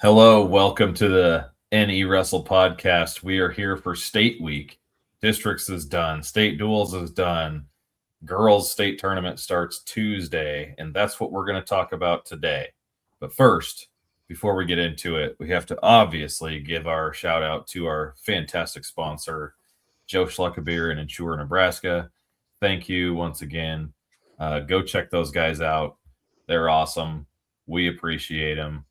Hello, welcome to the NE Wrestle podcast. We are here for state week. Districts is done, state duels is done. Girls state tournament starts Tuesday, and that's what we're going to talk about today. But first, before we get into it, we have to obviously give our shout out to our fantastic sponsor, Joe Schluckabeer in Ensure, Nebraska. Thank you once again. Go check those guys out. They're awesome. We appreciate them.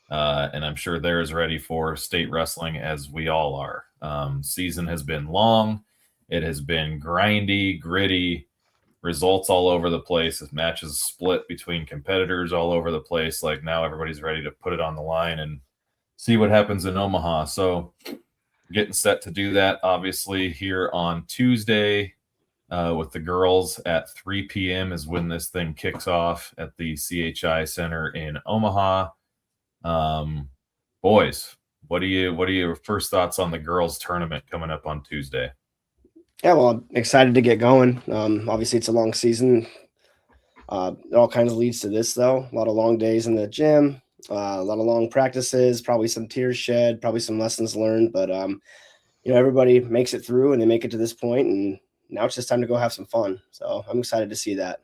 And I'm sure they're as ready for state wrestling as we all are. Season has been long. It has been grindy, gritty, results all over the place. Matches split between competitors all over the place. Like now everybody's ready to put it on the line and see what happens in Omaha. So getting set to do that, obviously, here on Tuesday with the girls at 3 p.m. is when this thing kicks off at the CHI Center in Omaha. Boys, what are your first thoughts on the girls tournament coming up on Tuesday? Yeah, well, I'm excited to get going. Obviously, it's a long season. It all kind of leads to this, though. A lot of long days in the gym, a lot of long practices, probably some tears shed, probably some lessons learned. But everybody makes it through, and they make it to this point, and now it's just time to go have some fun. So I'm excited to see that.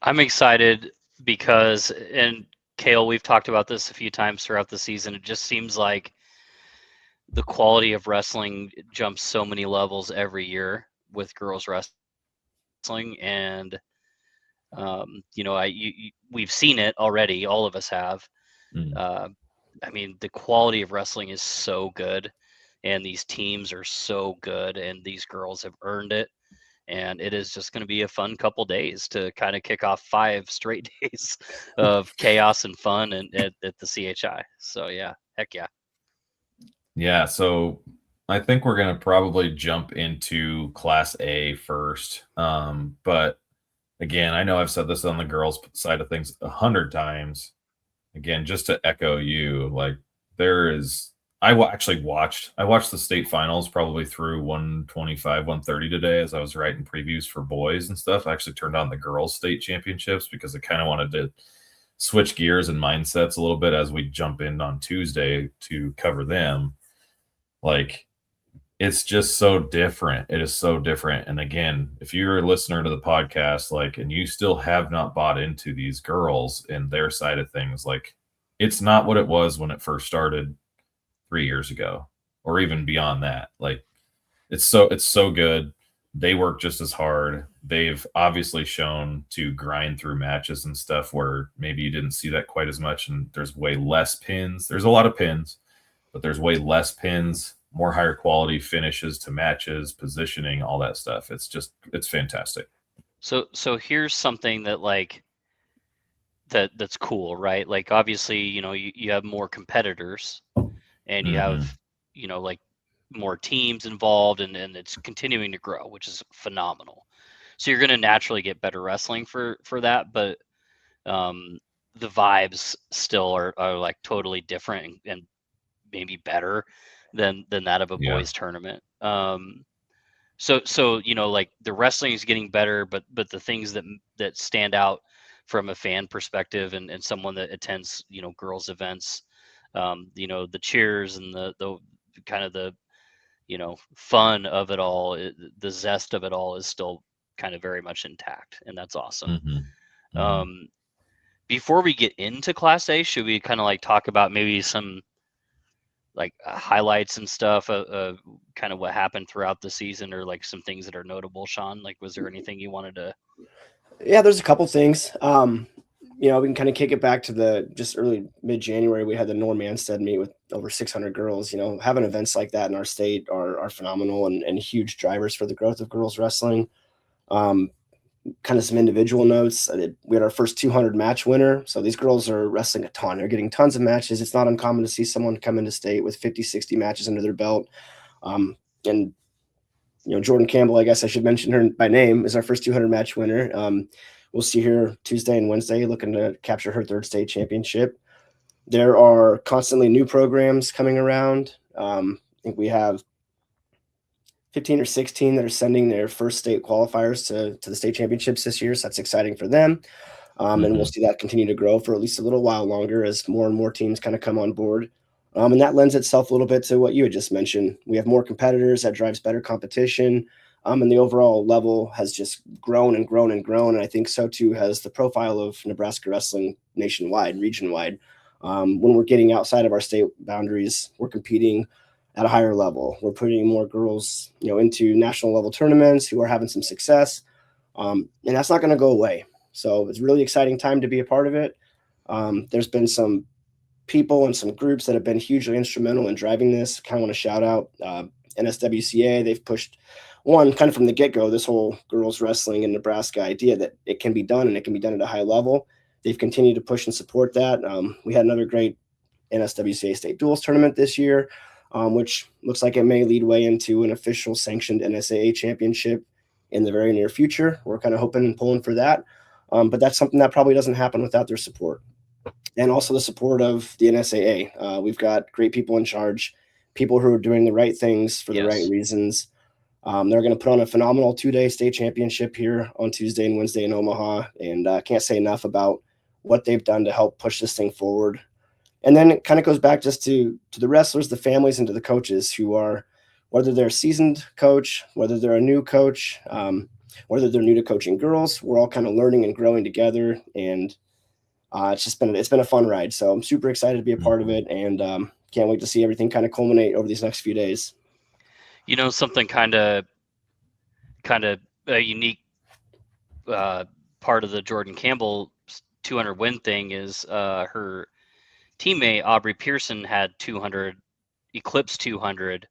I'm excited because, and Kale, we've talked about this a few times throughout the season. It just seems like the quality of wrestling jumps so many levels every year with girls wrestling, and we've seen it already. All of us have. I mean, the quality of wrestling is so good, and these teams are so good, and these girls have earned it. And it is just going to be a fun couple days to kind of kick off 5 straight days of chaos and fun and at the CHI. So yeah, heck yeah. Yeah, so I think we're going to probably jump into Class A first. But again, I know I've said this on the girls' side of things 100 times. Again, just to echo you, like there is. I watched the state finals probably through 125, 130 today as I was writing previews for boys and stuff. I actually turned on the girls state championships because I kind of wanted to switch gears and mindsets a little bit as we jump in on Tuesday to cover them. Like it's just so different. It is so different. And again, if you're a listener to the podcast, like, and you still have not bought into these girls and their side of things, like it's not what it was when it first started 3 years ago or even beyond that. Like it's so good. They work just as hard. They've obviously shown to grind through matches and stuff where maybe you didn't see that quite as much, and there's way less pins. There's a lot of pins, but there's way less pins, more higher quality finishes to matches, positioning, all that stuff. It's fantastic. So here's something that that's cool, right? Like obviously, you have more competitors and you have, like more teams involved and it's continuing to grow, which is phenomenal. So you're going to naturally get better wrestling for that. But the vibes still are like totally different and maybe better than that of a boys tournament. So like the wrestling is getting better, but the things that stand out from a fan perspective and someone that attends, girls events, the cheers and the kind of the, fun of it all, the zest of it all is still kind of very much intact. And that's awesome. Before we get into Class A, should we kind of like talk about maybe some like highlights and stuff, kind of what happened throughout the season or like some things that are notable, Sean? Like, was there anything you wanted to? Yeah, there's a couple things. We can kind of kick it back to the just early mid-January. We had the Norm Anstead meet with over 600 girls. Having events like that in our state are phenomenal and huge drivers for the growth of girls wrestling. Kind of some individual notes. We had our first 200 match winner. So these girls are wrestling a ton. They're getting tons of matches. It's not uncommon to see someone come into state with 50, 60 matches under their belt. And Jordan Campbell, I guess I should mention her by name, is our first 200 match winner. We'll see her Tuesday and Wednesday looking to capture her third state championship. There are constantly new programs coming around. I think we have 15 or 16 that are sending their first state qualifiers to the state championships this year. So that's exciting for them. And we'll see that continue to grow for at least a little while longer as more and more teams kind of come on board. And that lends itself a little bit to what you had just mentioned. We have more competitors, that drives better competition. And the overall level has just grown and grown and grown. And I think so too has the profile of Nebraska wrestling nationwide, region-wide. When we're getting outside of our state boundaries, we're competing at a higher level. We're putting more girls, into national level tournaments who are having some success. And that's not going to go away. So it's a really exciting time to be a part of it. There's been some people and some groups that have been hugely instrumental in driving this. Kind of want to shout out NSWCA. They've pushed kind of from the get-go, this whole girls wrestling in Nebraska idea that it can be done and it can be done at a high level. They've continued to push and support that. We had another great NSWCA state duels tournament this year, which looks like it may lead way into an official sanctioned NSAA championship in the very near future. We're kind of hoping and pulling for that. But that's something that probably doesn't happen without their support. And also the support of the NSAA. We've got great people in charge, people who are doing the right things for the right reasons. They're going to put on a phenomenal 2-day state championship here on Tuesday and Wednesday in Omaha. And I can't say enough about what they've done to help push this thing forward. And then it kind of goes back just to the wrestlers, the families, and to the coaches who are, whether they're a seasoned coach, whether they're a new coach, whether they're new to coaching girls, we're all kind of learning and growing together. And it's been a fun ride. So I'm super excited to be a part of it, and can't wait to see everything kind of culminate over these next few days. Something kind of a unique part of the Jordan Campbell 200 win thing is her teammate Aubrey Pearson had 200, eclipsed 200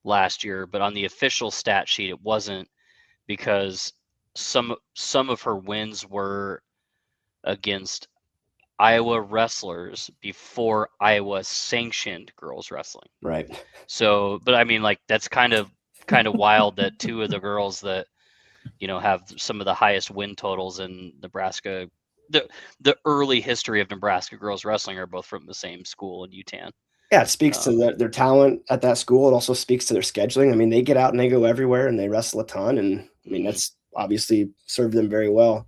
last year, but on the official stat sheet it wasn't, because some of her wins were against Iowa wrestlers before Iowa sanctioned girls wrestling. Right. So, but I mean, like, that's kind of wild that two of the girls that, have some of the highest win totals in Nebraska, the early history of Nebraska girls wrestling, are both from the same school in UTAN. Yeah, it speaks to their talent at that school. It also speaks to their scheduling. I mean, they get out and they go everywhere and they wrestle a ton. And I mean, that's obviously served them very well.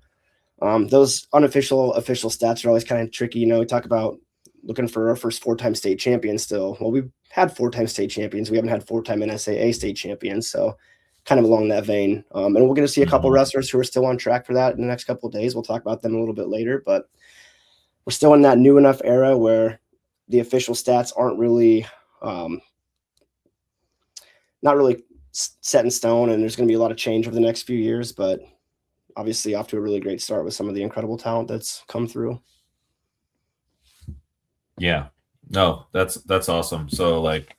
Those official stats are always kind of tricky. We talk about looking for our first 4-time state champion still. Well, we've had 4-time state champions. We haven't had 4-time NSAA state champions. So kind of along that vein. And we're going to see a couple wrestlers who are still on track for that in the next couple of days. We'll talk about them a little bit later, but we're still in that new enough era where the official stats aren't really, not really set in stone, and there's going to be a lot of change over the next few years, but obviously off to a really great start with some of the incredible talent that's come through. Yeah, no, that's awesome. So like,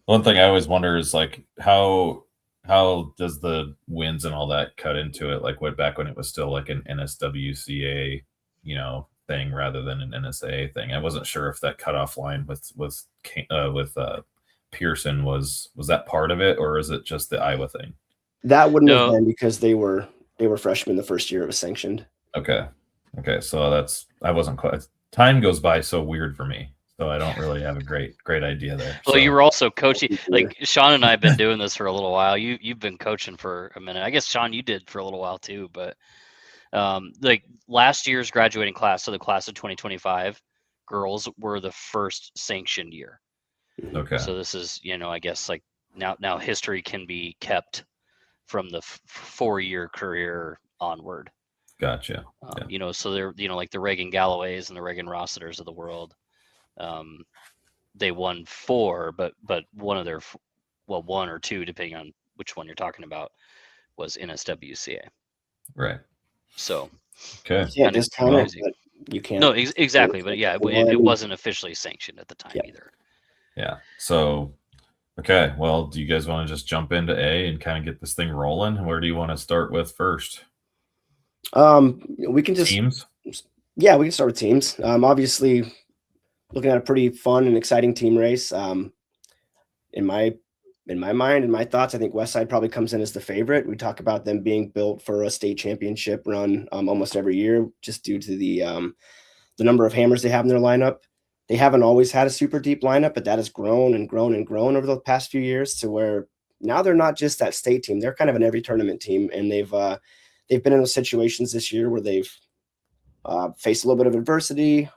one thing I always wonder is like, how does the wins and all that cut into it? Like back when it was still like an NSWCA, thing rather than an NSAA thing. I wasn't sure if that cutoff line with Pearson was that part of it, or is it just the Iowa thing? That wouldn't have been, because they were freshmen the first year it was sanctioned. Okay. So I wasn't quite. Time goes by so weird for me, so I don't really have a great idea there. Well, you were also coaching. Like, Sean and I have been doing this for a little while. You've been coaching for a minute. I guess, Sean, you did for a little while too. But like last year's graduating class, so the class of 2025 girls, were the first sanctioned year. Okay. So this is, I guess, like now history can be kept from the 4-year career onward. Gotcha. So they're, like the Reagan Galloways and the Reagan Rossiters of the world. They won 4, but one of their, one or 2, depending on which one you're talking about, was NSWCA. Right. So. Okay. Yeah, discount it, but you can't. No, exactly. But yeah, it wasn't officially sanctioned at the time either. Yeah. So, okay. Well, do you guys want to just jump into A and kind of get this thing rolling? Where do you want to start with first? We can just teams. Yeah, we can start with teams. Obviously, looking at a pretty fun and exciting team race. In my mind and my thoughts, I think Westside probably comes in as the favorite. We talk about them being built for a state championship run almost every year, just due to the number of hammers they have in their lineup. They haven't always had a super deep lineup, but that has grown and grown and grown over the past few years to where now they're not just that state team. They're kind of an every tournament team, and they've been in those situations this year where they've faced a little bit of adversity.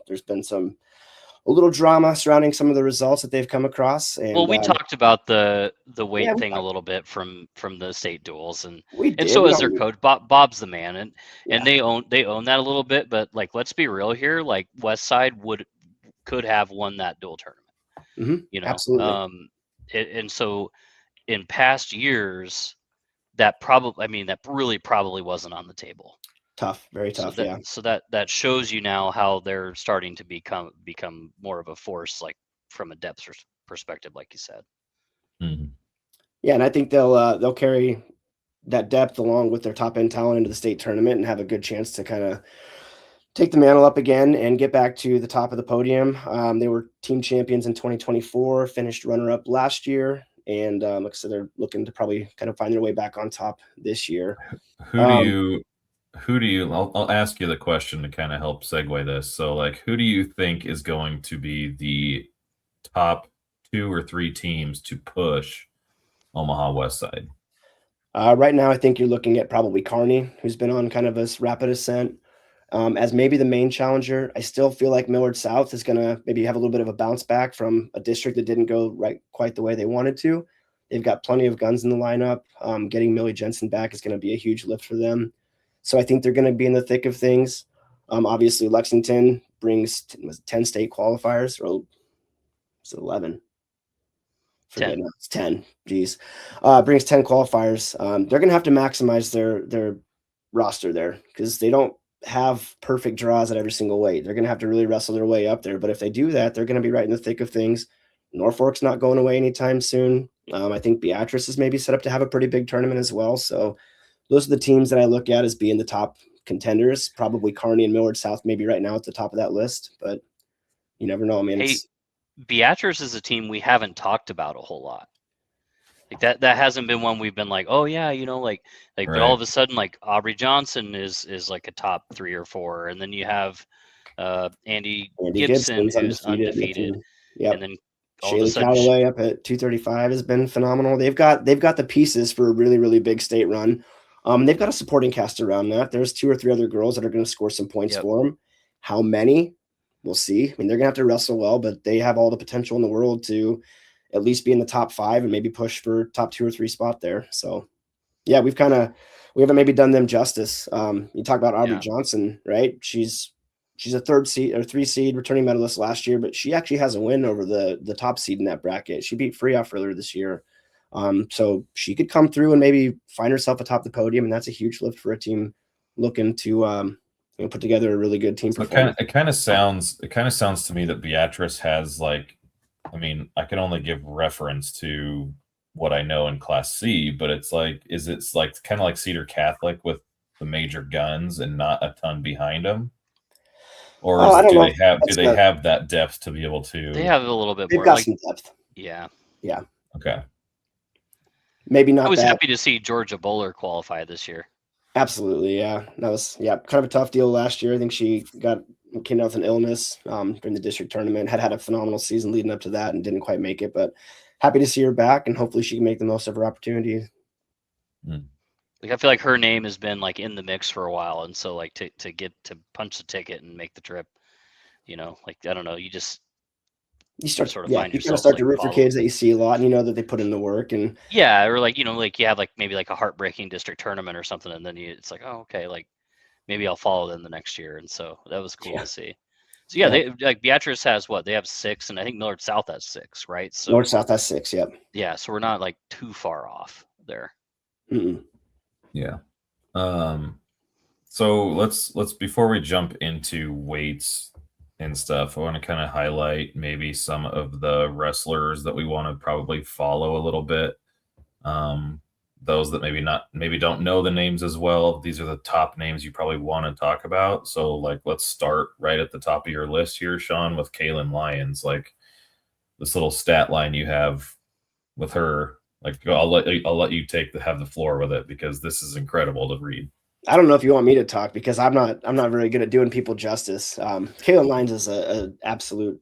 There's been a little drama surrounding some of the results that they've come across. And well, we talked about the weight yeah, thing a little bit from the state duels, and we did. so We as their don't, coach, Bob's the man, and yeah. they own that a little bit. But like, let's be real here. Like West Side could have won that dual tournament. Absolutely. And so in past years, that really probably wasn't on the table. Tough, very tough. Yeah. So that shows you now how they're starting to become more of a force, like from a depth perspective, like you said. Mm-hmm. Yeah, and I think they'll carry that depth along with their top end talent into the state tournament and have a good chance to kind of take the mantle up again and get back to the top of the podium. They were team champions in 2024, finished runner up last year, and like I said, they're looking to probably kind of find their way back on top this year. Who do you I'll ask you the question to kind of help segue this. So like, who do you think is going to be the top 2 or 3 teams to push Omaha West Side? Right now, I think you're looking at probably Kearney, who's been on kind of a rapid ascent, as maybe the main challenger. I still feel like Millard South is going to maybe have a little bit of a bounce back from a district that didn't go right quite the way they wanted to. They've got plenty of guns in the lineup. Getting Millie Jensen back is going to be a huge lift for them. So I think they're going to be in the thick of things. Obviously, Lexington brings 10 state qualifiers, or is it 11? Forget 10. It's 10. Geez. Brings 10 qualifiers. They're going to have to maximize their roster there because they don't have perfect draws at every single weight. They're going to have to really wrestle their way up there. But if they do that, they're going to be right in the thick of things. Norfolk's not going away anytime soon. I think Beatrice is maybe set up to have a pretty big tournament as well. So those are the teams that I look at as being the top contenders. Probably Kearney and Millard South maybe right now at the top of that list, but you never know. I mean, hey, Beatrice is a team we haven't talked about a whole lot. Like that hasn't been one we've been like, oh yeah, like right. But all of a sudden, like Aubrey Johnson is like a top 3 or 4, and then you have Andy Gibson who's undefeated. Yep. And then Shaylee Calloway up at 235 has been phenomenal. They've got the pieces for a really, really big state run. They've got a supporting cast around that. There's 2 or 3 other girls that are going to score some points for them. How many? We'll see. I mean, they're going to have to wrestle well, but they have all the potential in the world to at least be in the top 5 and maybe push for top 2 or 3 spot there. So, yeah, we haven't maybe done them justice. You talk about Aubrey Johnson, right? She's a 3rd seed or 3 seed returning medalist last year, but she actually has a win over the top seed in that bracket. She beat Freehoff earlier this year. So she could come through and maybe find herself atop the podium, and that's a huge lift for a team looking to put together a really good team performance. It kind of sounds to me that Beatrice has, like, I mean, I can only give reference to what I know in Class C, but it's like, is it like kind of like Cedar Catholic with the major guns and not a ton behind them? Or do they have that depth to be able to? They have a little bit more. They've got some depth. Yeah. Yeah. Okay. Maybe not. I was happy to see Georgia Bowler qualify this year. Absolutely, yeah. That was kind of a tough deal last year. I think she came down with an illness during the district tournament. Had a phenomenal season leading up to that and didn't quite make it. But happy to see her back, and hopefully she can make the most of her opportunity. Like, I feel like her name has been like in the mix for a while, and so like to get to punch the ticket and make the trip, like, I don't know, you start to root for kids that you see a lot, and that they put in the work. And or like like you have like maybe like a heartbreaking district tournament or something, and then it's like, oh, okay, like maybe I'll follow them the next year. And so that was cool to see. So they like Beatrice has they have 6, and I think Millard South has 6, right? So North South has 6, yep. Yeah, so we're not like too far off there. Mm-mm. Yeah. So let's before we jump into weights and stuff, I want to kind of highlight maybe some of the wrestlers that we want to probably follow a little bit. Those that maybe don't know the names as well. These are the top names you probably want to talk about. So like, let's start right at the top of your list here, Sean, with Kaylin Lyons. Like, this little stat line you have with her. Like, I'll let you have the floor with it, because this is incredible to read. I don't know if you want me to talk, because I'm not very good at doing people justice. Kaylin Lyons is an absolute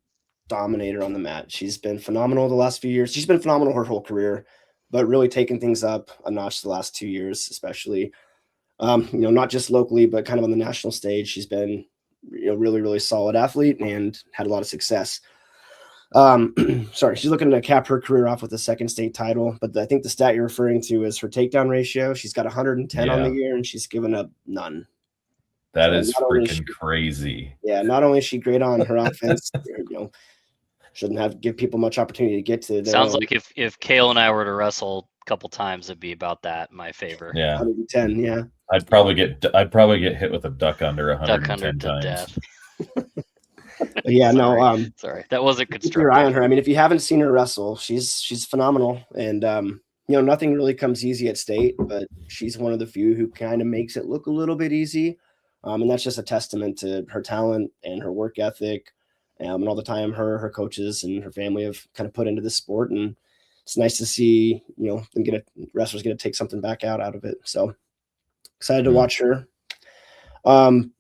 dominator on the mat. She's been phenomenal the last few years. She's been phenomenal her whole career, but really taking things up a notch the last 2 years, especially. Not just locally, but kind of on the national stage. She's been, really, really solid athlete and had a lot of success. She's looking to cap her career off with a second state title, but I think the stat you're referring to is her takedown ratio. She's got 110 on the year, and she's given up none. That is freaking crazy. Yeah, not only is she great on her offense, shouldn't have give people much opportunity to get to. Sounds like if Kale and I were to wrestle a couple times, it'd be about that in my favor. Yeah, 110. Yeah, I'd probably get hit with a duck under 110 to times. Death. Yeah, sorry, that wasn't constructive. Keep your eye on her. I mean, if you haven't seen her wrestle, she's phenomenal, and nothing really comes easy at state, but she's one of the few who kind of makes it look a little bit easy, and that's just a testament to her talent and her work ethic, and all the time her coaches and her family have kind of put into this sport, and it's nice to see wrestlers get to take something back out of it. So excited to watch her. The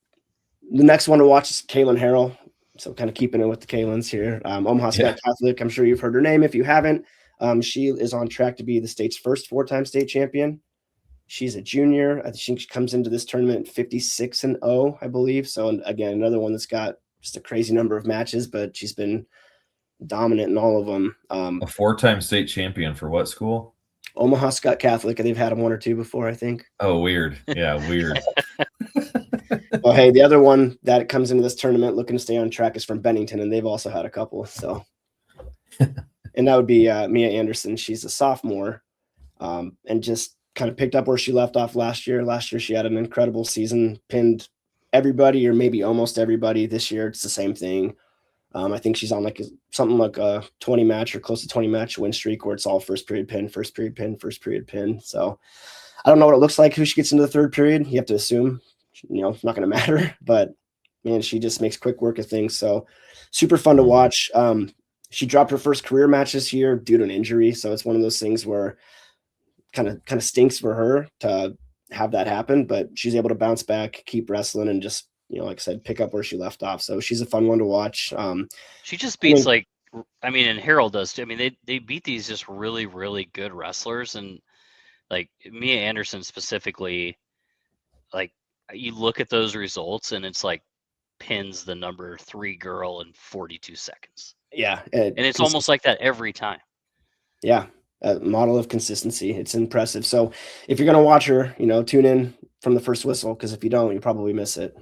next one to watch is Kaylin Harrell. So kind of keeping it with the Kaylins here. Omaha Scott Catholic. I'm sure you've heard her name. If you haven't, she is on track to be the state's first 4-time state champion. She's a junior. I think she comes into this tournament 56-0, I believe. So again, another one that's got just a crazy number of matches, but she's been dominant in all of them. A 4-time state champion for what school? Omaha Scott Catholic. They've had them 1 or 2 before, I think. Oh, weird. Yeah, weird. Well, hey, the other one that comes into this tournament looking to stay on track is from Bennington, and they've also had a couple. So, and that would be Mia Anderson. She's a sophomore, and just kind of picked up where she left off last year. Last year, she had an incredible season, pinned everybody or maybe almost everybody. This year, it's the same thing. I think she's on something like a 20 match or close to 20 match win streak where it's all first period pin, first period pin, first period pin. So I don't know what it looks like who she gets into the third period. You have to assume, it's not going to matter, but man, she just makes quick work of things. So super fun to watch. She dropped her first career match this year due to an injury. So it's one of those things where kind of stinks for her to have that happen, but she's able to bounce back, keep wrestling, and just, like I said, pick up where she left off. So she's a fun one to watch. She just beats and Harold does too. I mean, they beat these just really, really good wrestlers, and like Mia Anderson specifically, like you look at those results and it's like pins the number 3 girl in 42 seconds. Yeah. And it's almost like that every time. Yeah. A model of consistency. It's impressive. So if you're going to watch her, tune in from the first whistle, because if you don't, you probably miss it.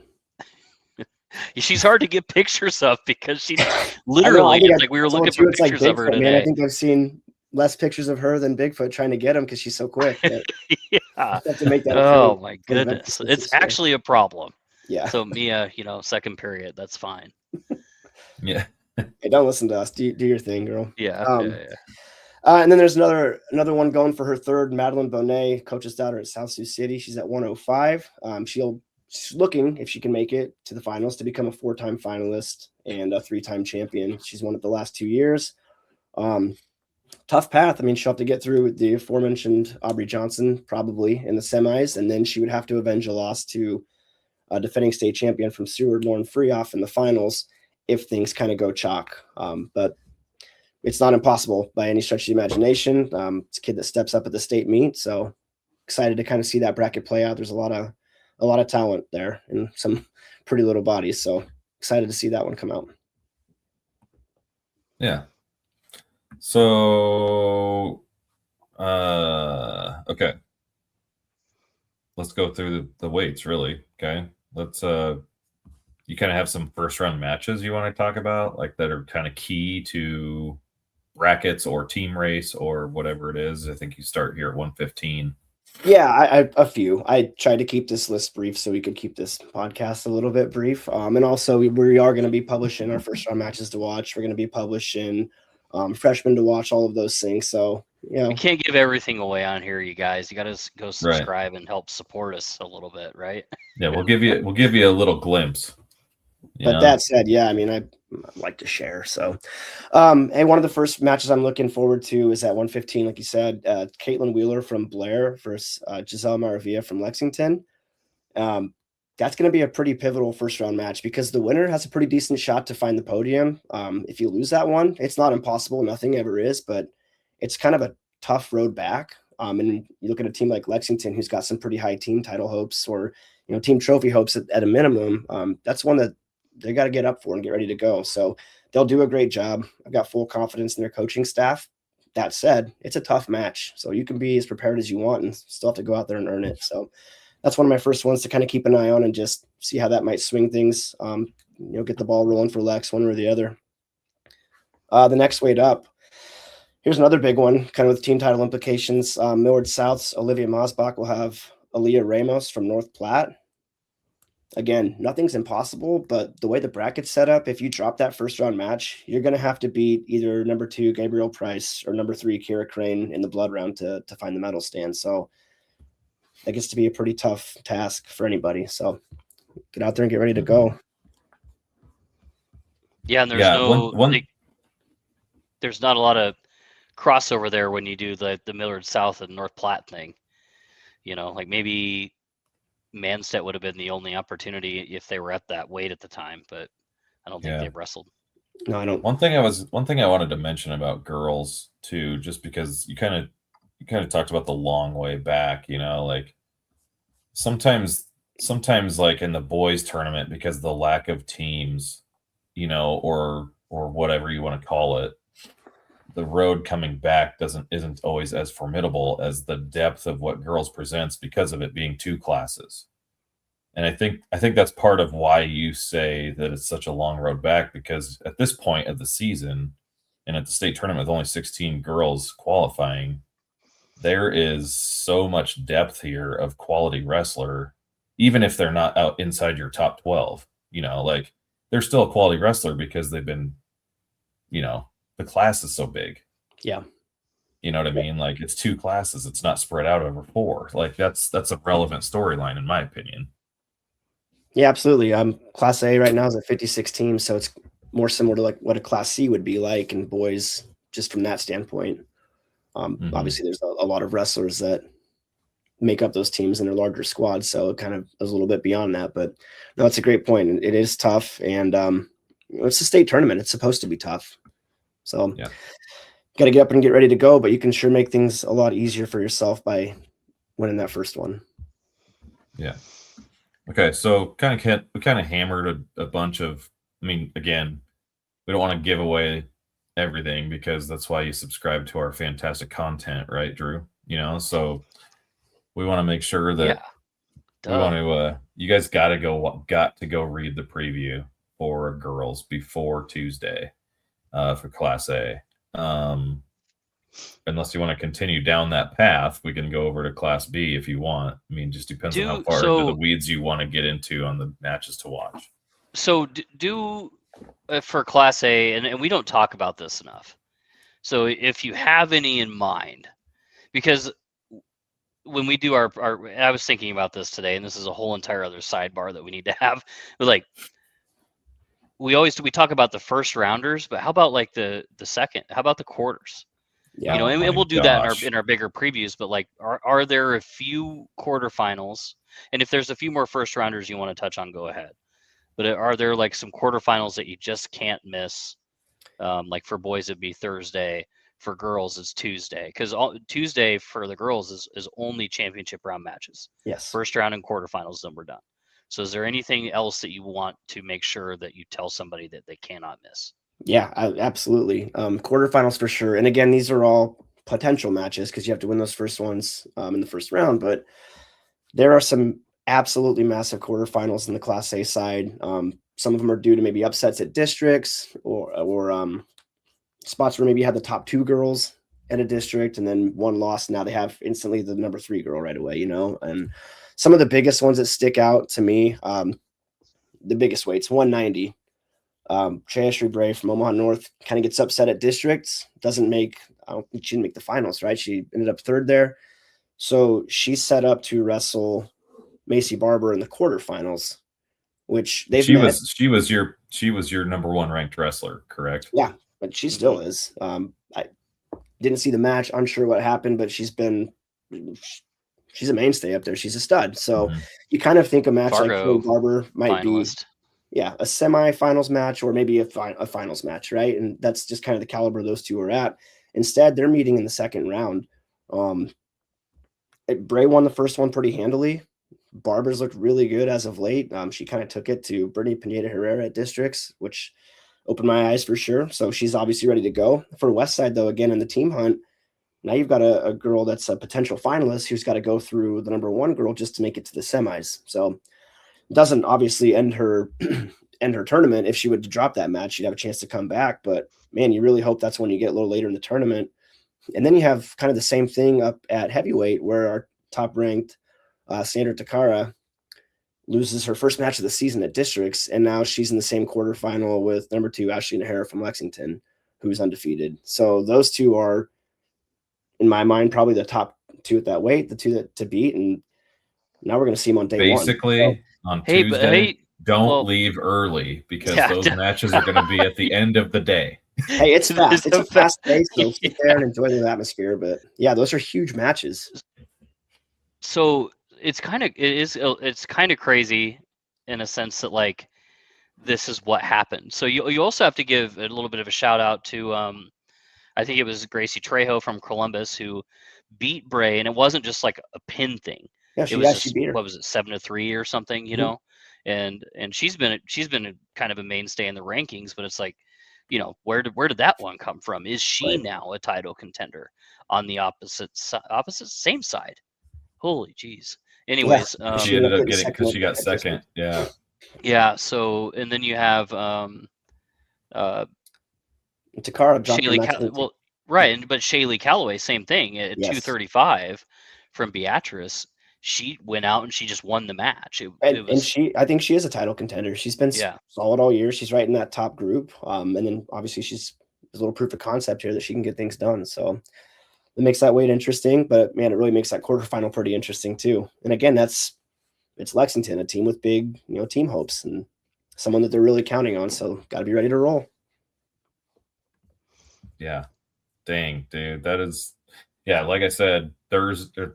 She's hard to get pictures of because she literally, we were looking for pictures of her today. Man, I think I've seen less pictures of her than Bigfoot trying to get them because she's so quick. Yeah. Have to make that oh my goodness. It's actually a problem. Yeah. So Mia, second period, that's fine. Yeah. Hey, don't listen to us. Do your thing, girl. Yeah. And then there's another one going for her third, Madeline Bonet, coach's daughter at South Sioux City. She's at 105. She's looking, if she can make it to the finals, to become a 4-time finalist and a 3-time champion. She's won it the last 2 years. Tough path. I mean, she'll have to get through the aforementioned Aubrey Johnson probably in the semis, and then she would have to avenge a loss to a defending state champion from Seward, Lauren Freehoff, in the finals if things kind of go chalk. But it's not impossible by any stretch of the imagination. It's a kid that steps up at the state meet, so excited to kind of see that bracket play out. There's a lot of talent there and some pretty little bodies, so excited to see that one come out. Yeah. So, okay. Let's go through the weights, really. Okay. Let's, you kind of have some first round matches you want to talk about, like that are kind of key to brackets or team race or whatever it is. I think you start here at 115. Yeah, I a few. I tried to keep this list brief so we could keep this podcast a little bit brief. And also we are going to be publishing our first round matches to watch. We're going to be publishing freshmen to watch, all of those things. So, we can't give everything away on here, you guys. You got to go subscribe and help support us a little bit, right? Yeah, we'll give you a little glimpse. But that said, yeah, I mean, I like to share. So, and one of the first matches I'm looking forward to is at 115, like you said, Caitlin Wheeler from Blair versus Giselle Maravilla from Lexington. That's going to be a pretty pivotal first round match because the winner has a pretty decent shot to find the podium. If you lose that one, it's not impossible. Nothing ever is, but it's kind of a tough road back. And you look at a team like Lexington, who's got some pretty high team title hopes, or team trophy hopes at a minimum. That's one that they got to get up for and get ready to go. So they'll do a great job. I've got full confidence in their coaching staff. That said, it's a tough match, so you can be as prepared as you want and still have to go out there and earn it. So that's one of my first ones to kind of keep an eye on and just see how that might swing things. Get the ball rolling for Lex one or the other. The next weight up, here's another big one, kind of with team title implications. Millward South's Olivia Mosbach will have Aaliyah Ramos from North Platte. Again, nothing's impossible, but the way the bracket's set up, if you drop that first round match, you're going to have to beat either number 2 Gabrielle Price or number 3 Kira Crane in the blood round to find the medal stand. So that gets to be a pretty tough task for anybody. So get out there and get ready to go. Yeah, and there's there's not a lot of crossover there when you do the Millard South and North Platte thing. Like maybe Manstedt would have been the only opportunity if they were at that weight at the time, but I don't think they've wrestled. No, I don't. One thing I wanted to mention about girls too, just because you kind of talked about the long way back, like sometimes like in the boys tournament, because of the lack of teams, or whatever you want to call it, the road coming back isn't always as formidable as the depth of what girls presents because of it being 2 classes. And I think that's part of why you say that it's such a long road back, because at this point of the season and at the state tournament with only 16 girls qualifying, there is so much depth here of quality wrestler, even if they're not out inside your top 12, like they're still a quality wrestler because they've been, the class is so big. Yeah. You know what I mean? Like it's 2 classes. It's not spread out over 4. Like that's a relevant storyline in my opinion. Yeah, absolutely. Class A right now is at 56 teams, so it's more similar to like what a Class C would be like in boys, just from that standpoint. Obviously, there's a lot of wrestlers that make up those teams and they're larger squads, so it kind of is a little bit beyond that. But no, it's a great point. It is tough, and it's a state tournament. It's supposed to be tough. So got to get up and get ready to go, but you can sure make things a lot easier for yourself by winning that first one. Yeah. Okay, so we kind of hammered a bunch of. I mean, again, we don't want to give away everything because that's why you subscribe to our fantastic content, right, Drew? So we want to make sure that we want to. You guys got to go read the preview for girls before Tuesday, for Class A. Unless you want to continue down that path, we can go over to Class B if you want. I mean, just depends on how far into the weeds you want to get into on the matches to watch. So do for Class A, and we don't talk about this enough. So if you have any in mind, because when we do our I was thinking about this today, and this is a whole entire other sidebar that we need to have. But like we talk about the first rounders, but how about like the second? How about the quarters? Yeah, and we'll do that in our bigger previews. But like, are there a few quarterfinals? And if there's a few more first rounders you want to touch on, go ahead. But are there like some quarterfinals that you just can't miss? Like for boys, it'd be Thursday. For girls, it's Tuesday. Because Tuesday for the girls is only championship round matches. Yes. First round and quarterfinals, then we're done. So is there anything else that you want to make sure that you tell somebody that they cannot miss? Yeah, absolutely. Quarterfinals for sure. And again, these are all potential matches because you have to win those first ones in the first round. But there are some absolutely massive quarterfinals in the Class A side. Some of them are due to maybe upsets at districts or spots where maybe you had the top 2 girls at a district and then one loss. Now they have instantly the number 3 girl right away, And some of the biggest ones that stick out to me, the biggest weights, 190. Chayashri Bray from Omaha North kind of gets upset at districts. I don't think she didn't make the finals, right? She ended up 3rd there. So she's set up to wrestle Macy Barber in the quarterfinals, which she was your number 1 ranked wrestler, correct? Yeah, but she still is. I didn't see the match, unsure what happened, but she's a mainstay up there. She's a stud. So you kind of think a match like Barber might finalist. Be a semifinals match or maybe a finals match, right? And that's just kind of the caliber those two are at. Instead, they're meeting in the second round. Bray won the first one pretty handily. Barber's looked really good as of late. She kind of took it to Brittany Pineda Herrera at districts, which opened my eyes for sure. So she's obviously ready to go. For Westside, though, again, in the team hunt, now you've got a girl that's a potential finalist who's got to go through the number one girl just to make it to the semis. So it doesn't obviously end her end her tournament. If she would drop that match, she'd have a chance to come back. But man, you really hope that's when you get a little later in the tournament. And then you have kind of the same thing up at heavyweight where our top ranked Sandra Takara loses her first match of the season at districts, and now she's in the same quarterfinal with number 2 Ashley Nahara from Lexington, who's undefeated. So those two are, in my mind, probably the top 2 at that weight, the 2 that to beat, and now we're going to see them on day basically, one. So, on Tuesday, don't leave early because those matches are going to be at the end of the day. Hey, it's fast. It's a fast day, so sit there and enjoy the atmosphere. But yeah, those are huge matches. So it's kind of crazy in a sense that like this is what happened. So you also have to give a little bit of a shout out to I think it was Gracie Trejo from Columbus who beat Bray, and it wasn't just like a pin thing. Yeah, she beat her. What was it, 7-3 or something? You know, and she's been kind of a mainstay in the rankings, but it's like, you know, where did that one come from? Is she now a title contender on the opposite same side? Holy jeez. Anyways, she ended up getting because she got second. Yeah. Yeah. So and then you have Takara Shaylee right, but Shaylee Calloway, same thing at 235 from Beatrice. She went out and she just won the match. I think she is a title contender. She's been solid all year. She's right in that top group. And then obviously she's a little proof of concept here that she can get things done. So it makes that weight interesting, but man, it really makes that quarterfinal pretty interesting too. And again, it's Lexington, a team with big, team hopes and someone that they're really counting on. So got to be ready to roll. Yeah. Dang, dude. That is, like I said,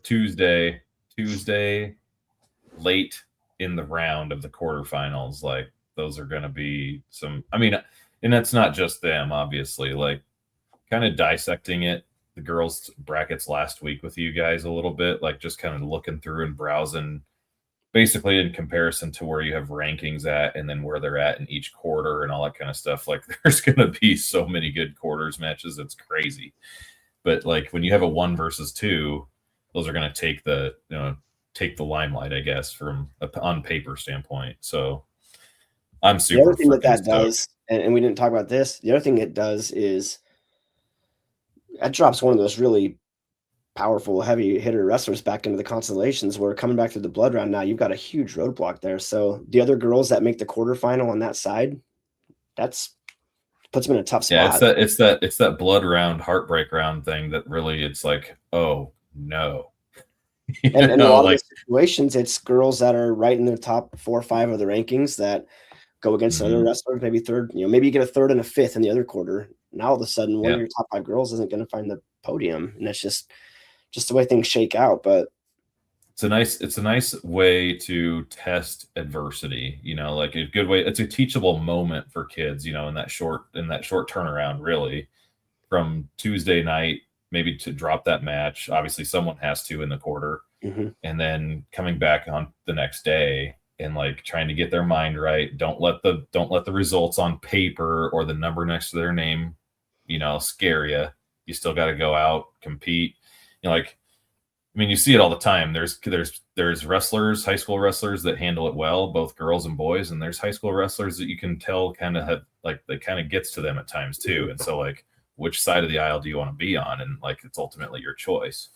Tuesday late in the round of the quarterfinals, like those are going to be some, and that's not just them, obviously, like kind of dissecting it, the girls brackets last week with you guys a little bit, like just kind of looking through and browsing basically in comparison to where you have rankings at and then where they're at in each quarter and all that kind of stuff. Like there's going to be so many good quarters matches. It's crazy. But like when you have a 1 versus 2, those are going to take the limelight, I guess, from on paper standpoint. So I'm super. The other thing that does, and we didn't talk about this, the other thing it does is that drops one of those really powerful, heavy hitter wrestlers back into the constellations where coming back through the blood round now, you've got a huge roadblock there. So the other girls that make the quarterfinal on that side, puts them in a tough spot. Yeah, it's that blood round, heartbreak round thing that really it's like, oh no. And in a lot of those situations, it's girls that are right in the top 4 or 5 of the rankings that go against other wrestlers, maybe third, maybe you get a third and a fifth in the other quarter. Now all of a sudden one of your top 5 girls isn't going to find the podium. And that's just the way things shake out. But it's a nice way to test adversity, like a good way. It's a teachable moment for kids, in that short turnaround, really, from Tuesday night, maybe to drop that match. Obviously someone has to in the quarter, and then coming back on the next day and like trying to get their mind right. Don't let the results on paper or the number next to their name, scare you. You still got to go out, compete. You see it all the time. There's wrestlers, high school wrestlers that handle it well, both girls and boys, and there's high school wrestlers that you can tell kind of have like that kind of gets to them at times too. And so like, which side of the aisle do you want to be on? And like, it's ultimately your choice.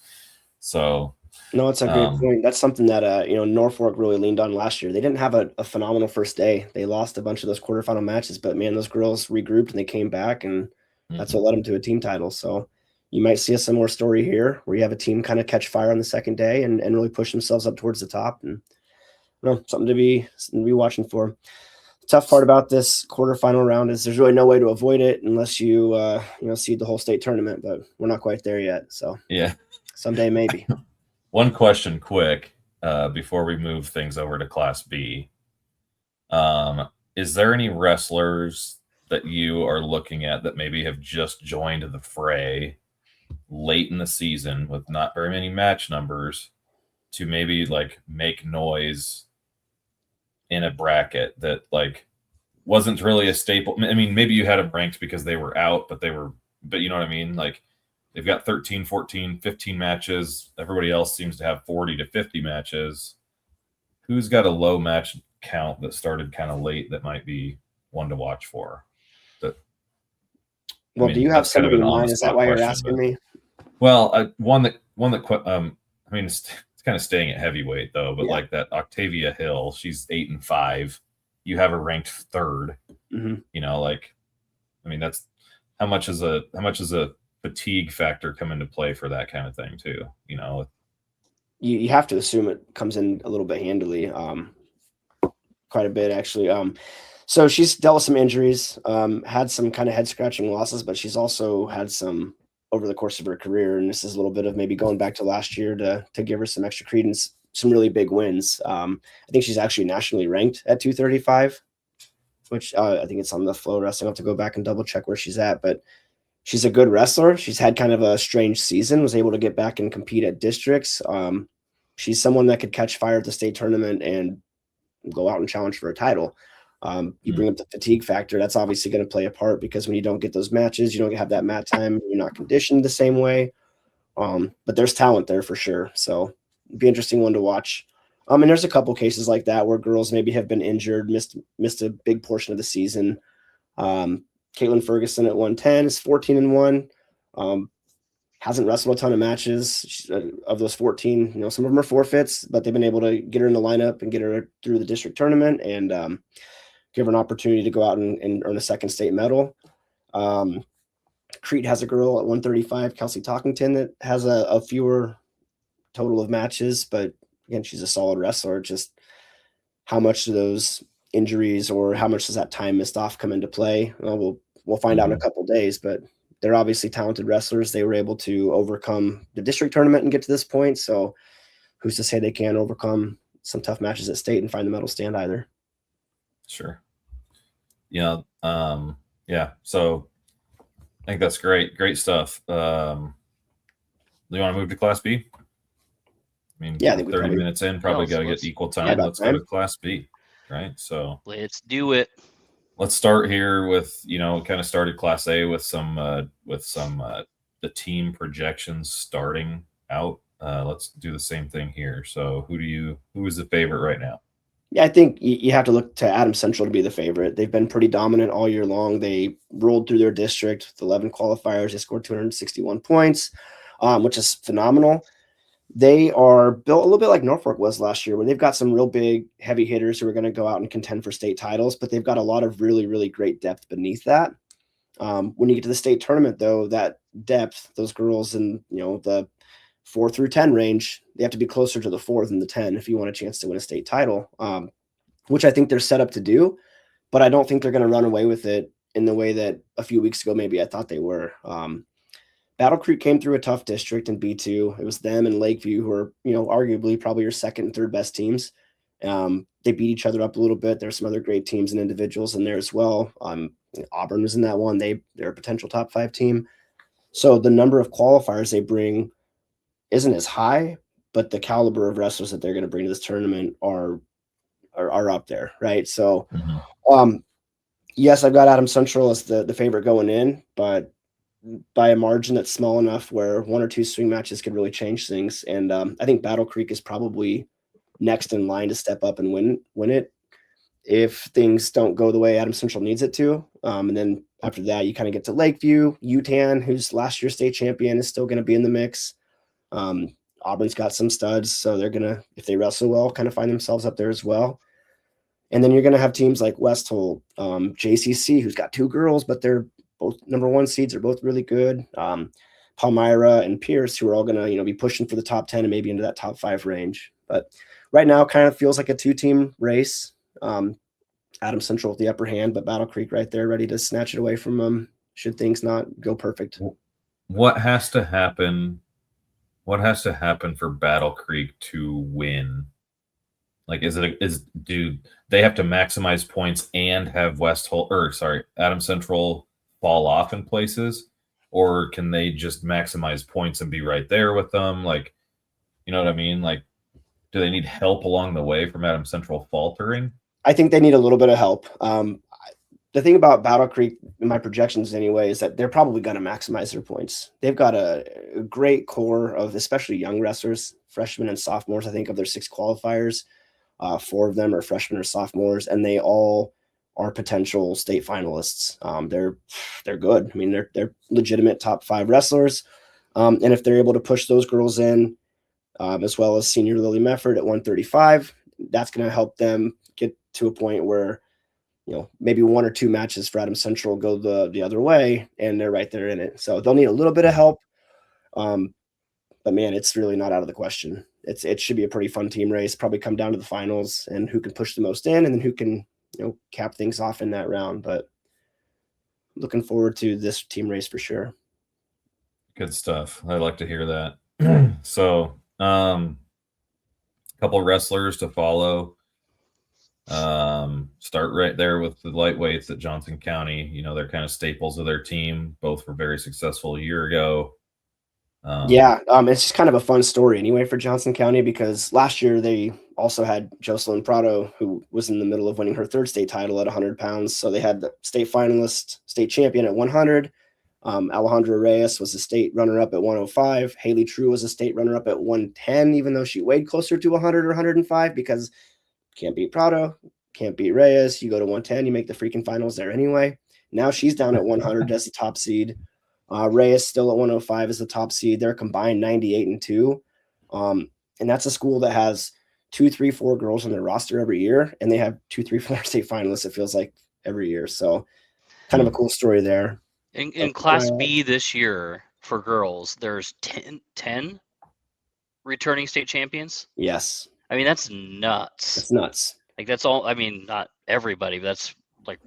So no, it's a great point. That's something that Norfolk really leaned on last year. They didn't have a phenomenal first day. They lost a bunch of those quarterfinal matches, but man, those girls regrouped and they came back, and that's what led them to a team title. So you might see a similar story here where you have a team kind of catch fire on the second day and really push themselves up towards the top, and something to be watching for. The tough part about this quarterfinal round is there's really no way to avoid it unless you seed the whole state tournament, but we're not quite there yet. So yeah, someday maybe. One question quick before we move things over to Class B. Is there any wrestlers that you are looking at that maybe have just joined the fray late in the season with not very many match numbers to maybe like make noise in a bracket that like wasn't really a staple. I mean, maybe you had them ranked because they were out, but you know what I mean? Like they've got 13, 14, 15 matches. Everybody else seems to have 40 to 50 matches. Who's got a low match count that started kind of late that might be one to watch for? Well, do you have somebody in mind? Is that why you're asking me? Well, one that I mean, it's kind of staying at heavyweight though, but like that Octavia Hill, she's 8-5. You have her ranked third. Mm-hmm. You know, like, I mean, that's how much is a fatigue factor come into play for that kind of thing too? You know, you have to assume it comes in a little bit handily, quite a bit actually. So she's dealt with some injuries, had some kind of head scratching losses, but she's also had some over the course of her career. And this is a little bit of maybe going back to last year to give her some extra credence, some really big wins. I think she's actually nationally ranked at 235, which I think it's on the Flow Wrestling. I'll have to go back and double check where she's at, but she's a good wrestler. She's had kind of a strange season, was able to get back and compete at districts. She's someone that could catch fire at the state tournament and go out and challenge for a title. You bring up the fatigue factor. That's obviously going to play a part because when you don't get those matches, you don't have that mat time. You're not conditioned the same way. But there's talent there for sure. So it'd be an interesting one to watch. And there's a couple cases like that where girls maybe have been injured, missed a big portion of the season. Caitlin Ferguson at 110 is 14-1. Hasn't wrestled a ton of matches. Of those 14, you know, some of them are forfeits, but they've been able to get her in the lineup and get her through the district tournament and give her an opportunity to go out and earn a second state medal. Crete has a girl at 135, Kelsey Talkington, that has a fewer total of matches, but again, she's a solid wrestler. Just how much do those injuries or how much does that time missed off come into play? Well, we'll find out in a couple of days, but they're obviously talented wrestlers. They were able to overcome the district tournament and get to this point. So who's to say they can't overcome some tough matches at state and find the medal stand either? Sure. Yeah. Yeah. So I think that's great. Great stuff. Do you want to move to Class B? I mean, yeah, 30 minutes in, probably got to get equal time. Let's go to Class B, right? So let's do it. Let's start here with, you know, kind of started Class A with some the team projections starting out. Let's do the same thing here. So who is the favorite right now? Yeah, I think you have to look to Adams Central to be the favorite. They've been pretty dominant all year long. They rolled through their district with 11 qualifiers. They scored 261 points, which is phenomenal. They are built a little bit like Norfolk was last year, where they've got some real big heavy hitters who are going to go out and contend for state titles, but they've got a lot of really, really great depth beneath that. When you get to the state tournament, though, that depth, those girls in, you know, the 4 through 10 range, they have to be closer to the 4 than the 10 if you want a chance to win a state title, which I think they're set up to do, but I don't think they're going to run away with it in the way that a few weeks ago maybe I thought they were. Battle Creek came through a tough district in B2. It was them and Lakeview who are, you know, arguably probably your second and third best teams. They beat each other up a little bit. There's some other great teams and individuals in there as well. Auburn was in that one. They're a potential top 5 team. So the number of qualifiers they bring isn't as high, but the caliber of wrestlers that they're going to bring to this tournament are up there, right? So, yes, I've got Adams Central as the favorite going in, but by a margin that's small enough where 1 or 2 swing matches could really change things. And I think Battle Creek is probably next in line to step up and win it if things don't go the way Adams Central needs it to. And then after that, you kind of get to Lakeview. UTAN, who's last year's state champion, is still going to be in the mix. Auburn's got some studs, so they're going to, if they wrestle well, kind of find themselves up there as well. And then you're going to have teams like Westholt, JCC, who's got 2 girls, but they're both number 1 seeds, are both really good. Palmyra and Pierce, who are all going to, you know, be pushing for the top 10 and maybe into that top 5 range. But right now, kind of feels like a 2-team race. Adams Central with the upper hand, but Battle Creek right there, ready to snatch it away from them should things not go perfect. What has to happen? What has to happen for Battle Creek to win? Like, do they have to maximize points and have Adams Central fall off in places, or can they just maximize points and be right there with them? Like, you know what I mean? Like, do they need help along the way from Adam Central faltering? I think they need a little bit of help. The thing about Battle Creek, in my projections anyway, is that they're probably going to maximize their points. They've got a great core of especially young wrestlers, freshmen and sophomores. I think of their 6 qualifiers, 4 of them are freshmen or sophomores, and they all are potential state finalists. They're good. I mean, they're legitimate top 5 wrestlers, and if they're able to push those girls in, as well as senior Lily Mefford at 135, that's going to help them get to a point where, maybe 1 or 2 matches for Adam Central go the other way, and they're right there in it. So they'll need a little bit of help. But man, it's really not out of the question. It should be a pretty fun team race, probably come down to the finals and who can push the most in, and then who can, cap things off in that round. But looking forward to this team race for sure. Good stuff. I like to hear that. So, a couple wrestlers to follow. Start right there with the lightweights at Johnson County. They're kind of staples of their team. Both were very successful a year ago. It's just kind of a fun story anyway for Johnson County, because last year they also had Jocelyn Prado, who was in the middle of winning her 3rd state title at 100 pounds. So they had the state finalist, state champion at 100. Alejandra Reyes was a state runner-up at 105. Haley True was a state runner-up at 110, even though she weighed closer to 100 or 105, because can't beat Prado, can't beat Reyes. You go to 110, you make the freaking finals there anyway. Now she's down at 100 as the top seed. Reyes still at 105 as the top seed. They're combined 98-2. And that's a school that has 2, 3, 4 girls on their roster every year, and they have 2, 3, 4 state finalists, it feels like, every year. So kind of a cool story there. In Class B this year for girls, there's 10 returning state champions. Yes. I mean, that's nuts. It's nuts. Like, that's all. I mean, not everybody, but that's like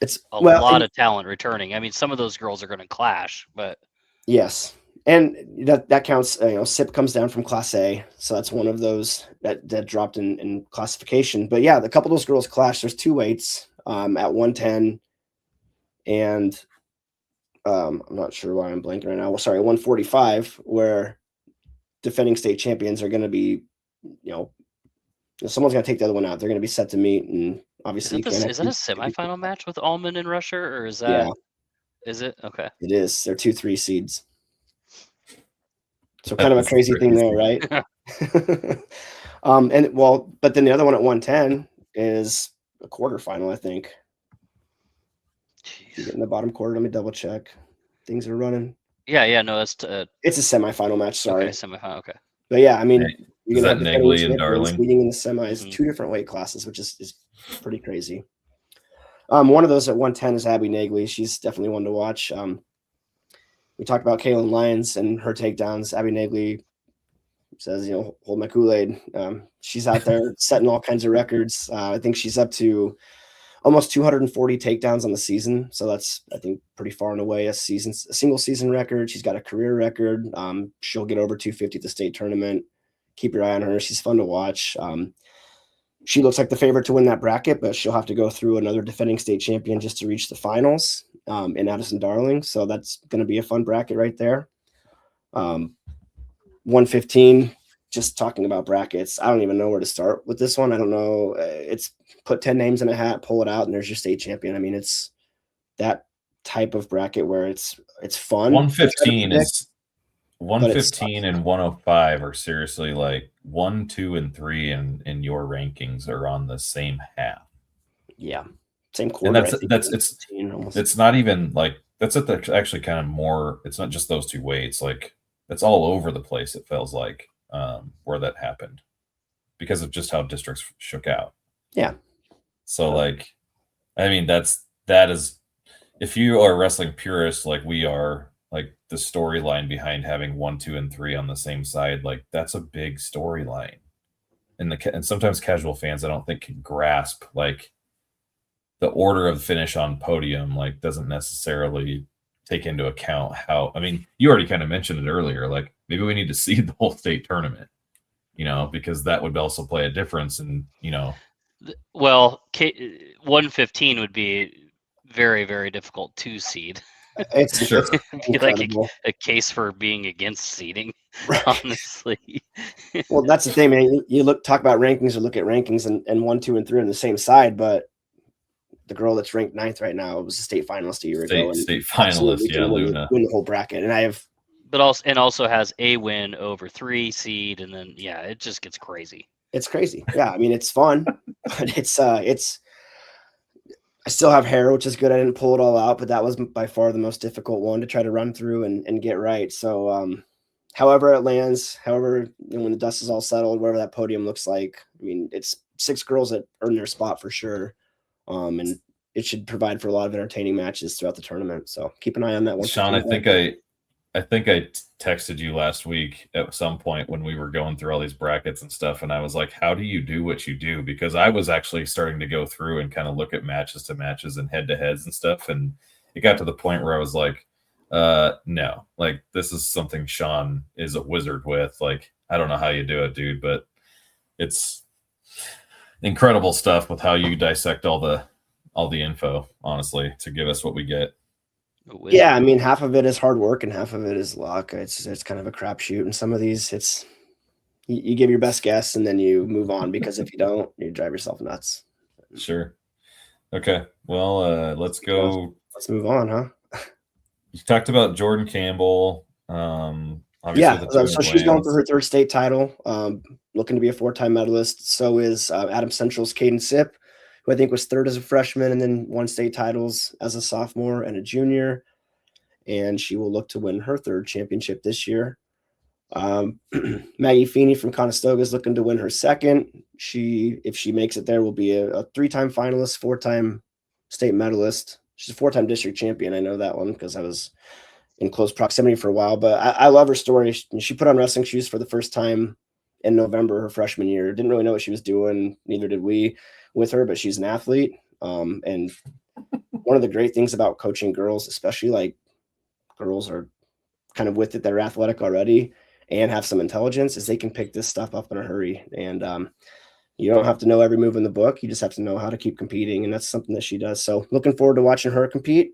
it's a lot of talent returning. I mean, some of those girls are going to clash, but yes. And that counts. SIP comes down from Class A, so that's one of those that dropped in classification. But yeah, a couple of those girls clash. There's 2 weights at 110, and I'm not sure why I'm blanking right now. Well, sorry, 145, where defending state champions are going to be, someone's going to take the other one out. They're going to be set to meet, and obviously, is that a semifinal match with Allman and Rusher, or is that? Yeah. Is it? Okay. It is. They're 2, 3 seeds. So kind of a crazy thing there, right? But then the other one at 110 is a quarterfinal, I think. You get in the bottom quarter. Let me double check. Things are running. Yeah, no, that's it's a semifinal match. Sorry, okay, semifinal. Okay. But yeah, I mean, is that Negley and Darling meeting in the semis, 2 different weight classes, which is pretty crazy. One of those at 110 is Abby Negley. She's definitely one to watch. We talked about Kaylin Lyons and her takedowns. Abby Negley says, hold my Kool-Aid. She's out there setting all kinds of records. I think she's up to almost 240 takedowns on the season. So that's, I think, pretty far and away a single season record. She's got a career record. She'll get over 250 at the state tournament. Keep your eye on her. She's fun to watch. She looks like the favorite to win that bracket, but she'll have to go through another defending state champion just to reach the finals in Addison Darling. So that's going to be a fun bracket right there. 115, just talking about brackets. I don't even know where to start with this one. I don't know. It's put 10 names in a hat, pull it out, and there's your state champion. I mean, it's that type of bracket where it's fun. 115 is 115 and 105 are seriously like 1, 2, and 3 in your rankings are on the same half. Yeah, same quarter. And it's not even like that's actually kind of more. It's not just those 2 weights. Like it's all over the place. It feels like where that happened because of just how districts shook out. Yeah. So like, I mean, that is if you are a wrestling purist like we are. Like the storyline behind having 1, 2, and 3 on the same side, like that's a big storyline. And sometimes casual fans, I don't think can grasp like the order of finish on podium, like doesn't necessarily take into account how. I mean, you already kind of mentioned it earlier. Like maybe we need to see the whole state tournament, because that would also play a difference. And well, 115 would be very, very difficult 2 seed. It's Sure. it's Be like incredible. a case for being against seeding, Right. honestly. Well, that's the thing, man. You talk about rankings or look at rankings, and 1, 2, and 3 on the same side, but the girl that's ranked 9th right now was a state finalist a year ago, and State finalist, absolutely yeah, can Luna. win the whole bracket. And I have But also has a win over 3 seed, and then yeah, it just gets crazy. it's crazy. Yeah, I mean it's fun, but it's I still have hair, which is good. I didn't pull it all out, but that was by far the most difficult one to try to run through and get right. So however it lands, however, when the dust is all settled, whatever that podium looks like, I mean, it's 6 girls that earn their spot for sure. And it should provide for a lot of entertaining matches throughout the tournament. So keep an eye on that one. Sean, I think I texted you last week at some point when we were going through all these brackets and stuff, and I was like, how do you do what you do? Because I was actually starting to go through and kind of look at matches to matches and head to heads and stuff, and it got to the point where I was like, no, like this is something Sean is a wizard with. Like, I don't know how you do it, dude, but it's incredible stuff with how you dissect all the info, honestly, to give us what we get. Yeah, I mean, half of it is hard work and half of it is luck. It's kind of a crapshoot, and some of these, it's you give your best guess and then you move on, because if you don't, you drive yourself nuts. Sure. Okay. Well, let's go. Let's move on, huh? You talked about Jordan Campbell. Obviously Yeah, the so she's going for her 3rd state title, looking to be a 4-time medalist. So is Adam Central's Caden Sipp, who I think was 3rd as a freshman and then won state titles as a sophomore and a junior. And she will look to win her 3rd championship this year. Maggie Feeney from Conestoga is looking to win her 2nd. If she makes it there, will be a 3-time finalist, 4-time state medalist. She's a 4-time district champion. I know that one because I was in close proximity for a while, but I love her story. She put on wrestling shoes for the first time in November, her freshman year. Didn't really know what she was doing. Neither did we with her, but she's an athlete. And one of the great things about coaching girls, especially like girls are kind of with it, they're athletic already and have some intelligence, is they can pick this stuff up in a hurry. And you don't have to know every move in the book. You just have to know how to keep competing. And that's something that she does. So looking forward to watching her compete.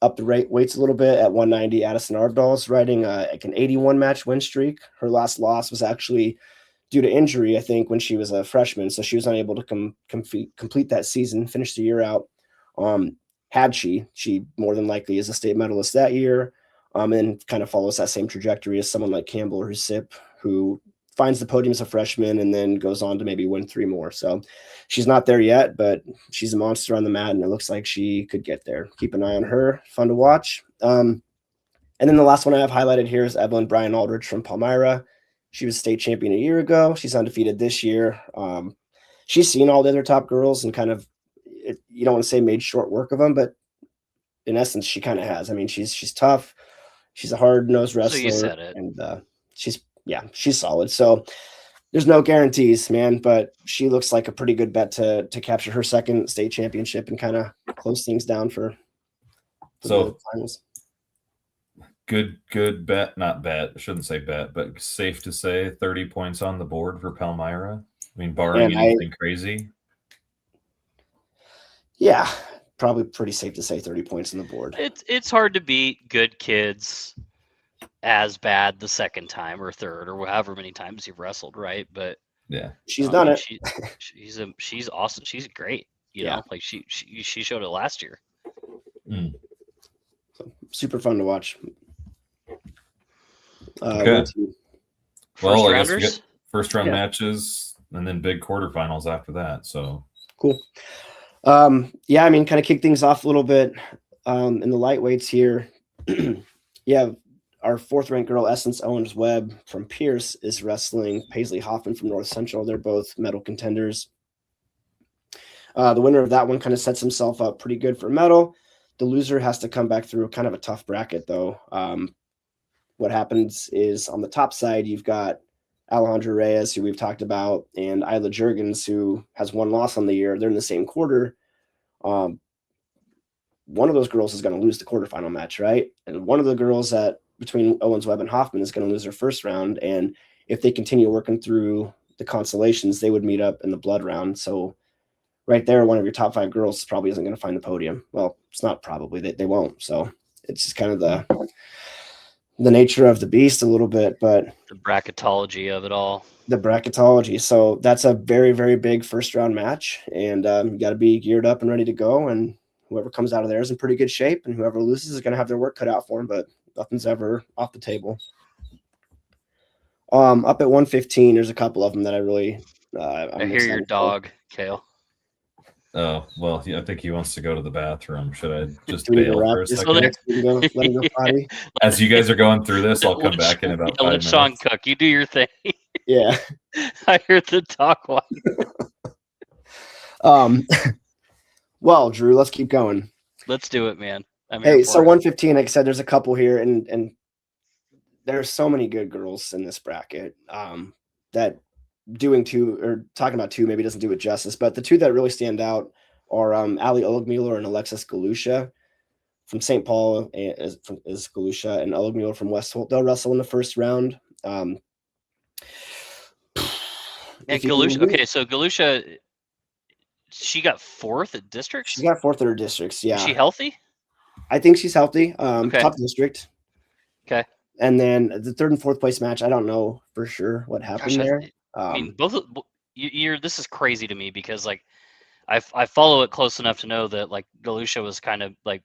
Up the weights a little bit at 190. Addison Arbdahl is riding like an 81 match win streak. Her last loss was actually due to injury, I think, when she was a freshman. So she was unable to complete that season, finish the year out. Had she more than likely is a state medalist that year. And kind of follows that same trajectory as someone like Campbell or Sipp, who finds the podium as a freshman and then goes on to maybe win 3 more. So she's not there yet, but she's a monster on the mat, and it looks like she could get there. Keep an eye on her. Fun to watch. And then the last one I have highlighted here is Evelyn Bryan Aldridge from Palmyra. She was state champion a year ago. She's undefeated this year. She's seen all the other top girls and kind of, you don't want to say made short work of them, but in essence, she kind of has. I mean, she's tough. She's a hard-nosed wrestler. So you said it. And she's solid. So there's no guarantees, man, but she looks like a pretty good bet to capture her 2nd state championship and kind of close things down for the finals. Good bet, not bet. I shouldn't say bet, but safe to say 30 points on the board for Palmyra. I mean, barring anything crazy. Yeah, probably pretty safe to say 30 points on the board. It's hard to beat good kids as bad the 2nd time or 3rd or however many times you've wrestled, right? But yeah, she's done it. She's awesome. She's great. You know, like she showed it last year. So super fun to watch. Okay. Well, I guess we get first round Yeah. matches and then big quarterfinals after that. So cool. Yeah, I mean, kind of kick things off a little bit in the lightweights here. Yeah, our 4th ranked girl, Essence Owens Webb from Pierce, is wrestling Paisley Hoffman from North Central. They're both medal contenders. The winner of that one kind of sets himself up pretty good for medal. The loser has to come back through kind of a tough bracket, though. What happens is on the top side, you've got Alejandra Reyes, who we've talked about, and Isla Jurgens, who has 1 loss on the year. They're in the same quarter. One of those girls is going to lose the quarterfinal match, right? And one of the girls between Owens Webb and Hoffman is going to lose her first round. And if they continue working through the consolations, they would meet up in the blood round. So right there, one of your top 5 girls probably isn't going to find the podium. Well, it's not probably, they won't. So it's just kind of the nature of the beast a little bit, but the bracketology of it all. The bracketology. So that's a very, very big first round match, and you got to be geared up and ready to go. And whoever comes out of there is in pretty good shape, and whoever loses is going to have their work cut out for them. But nothing's ever off the table. Up at 115, there's a couple of them that I really. I hear your dog, Kale. Oh, well, I think he wants to go to the bathroom. Should I just Do we need to bail wrap for a this second? up? We can go, let him go potty. As you guys are going through this, I'll come back in about 5 let minutes. Sean cook. You do your thing. Yeah. I heard the dog whine. Well, Drew, let's keep going. Let's do it, man. Hey, so 115, like I said, there's a couple here, and there's so many good girls in this bracket that talking about two maybe doesn't do it justice, but the two that really stand out are Ali Olegmuller and Alexis Galusha from St. Paul is Galusha, and Olegmuller from Westholt. They'll wrestle in the first round. And Galusha, okay, so Galusha, she got 4th at districts? She got 4th at her districts, yeah. Is she healthy? I think she's healthy. Okay. Top district. Okay. And then the 3rd and 4th place match, I don't know for sure what happened there. I mean, both this is crazy to me because like I follow it close enough to know that like Galusha was kind of like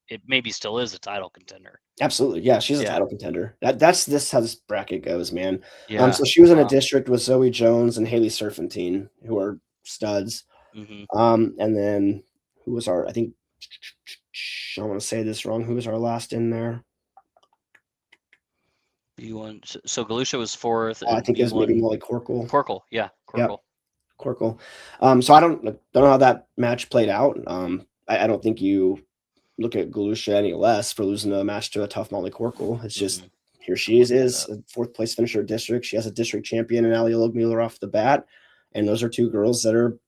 it maybe still is a title contender. Absolutely, yeah, she's a title contender. That's how this bracket goes, man. Yeah. So she was in a district with Zoe Jones and Haley Serpentine, who are studs. Mm-hmm. And then who was I think I want to say this wrong. Who was our last in there? So Galusha was 4th. I think it was maybe Molly Corkle. Corkle, yeah, Corkle. Yep. Corkle. So I don't know how that match played out. I don't think you look at Galusha any less for losing a match to a tough Molly Corkle. It's just here she is a 4th place finisher district. She has a district champion in Ali Olegmuller off the bat, and those are two girls that are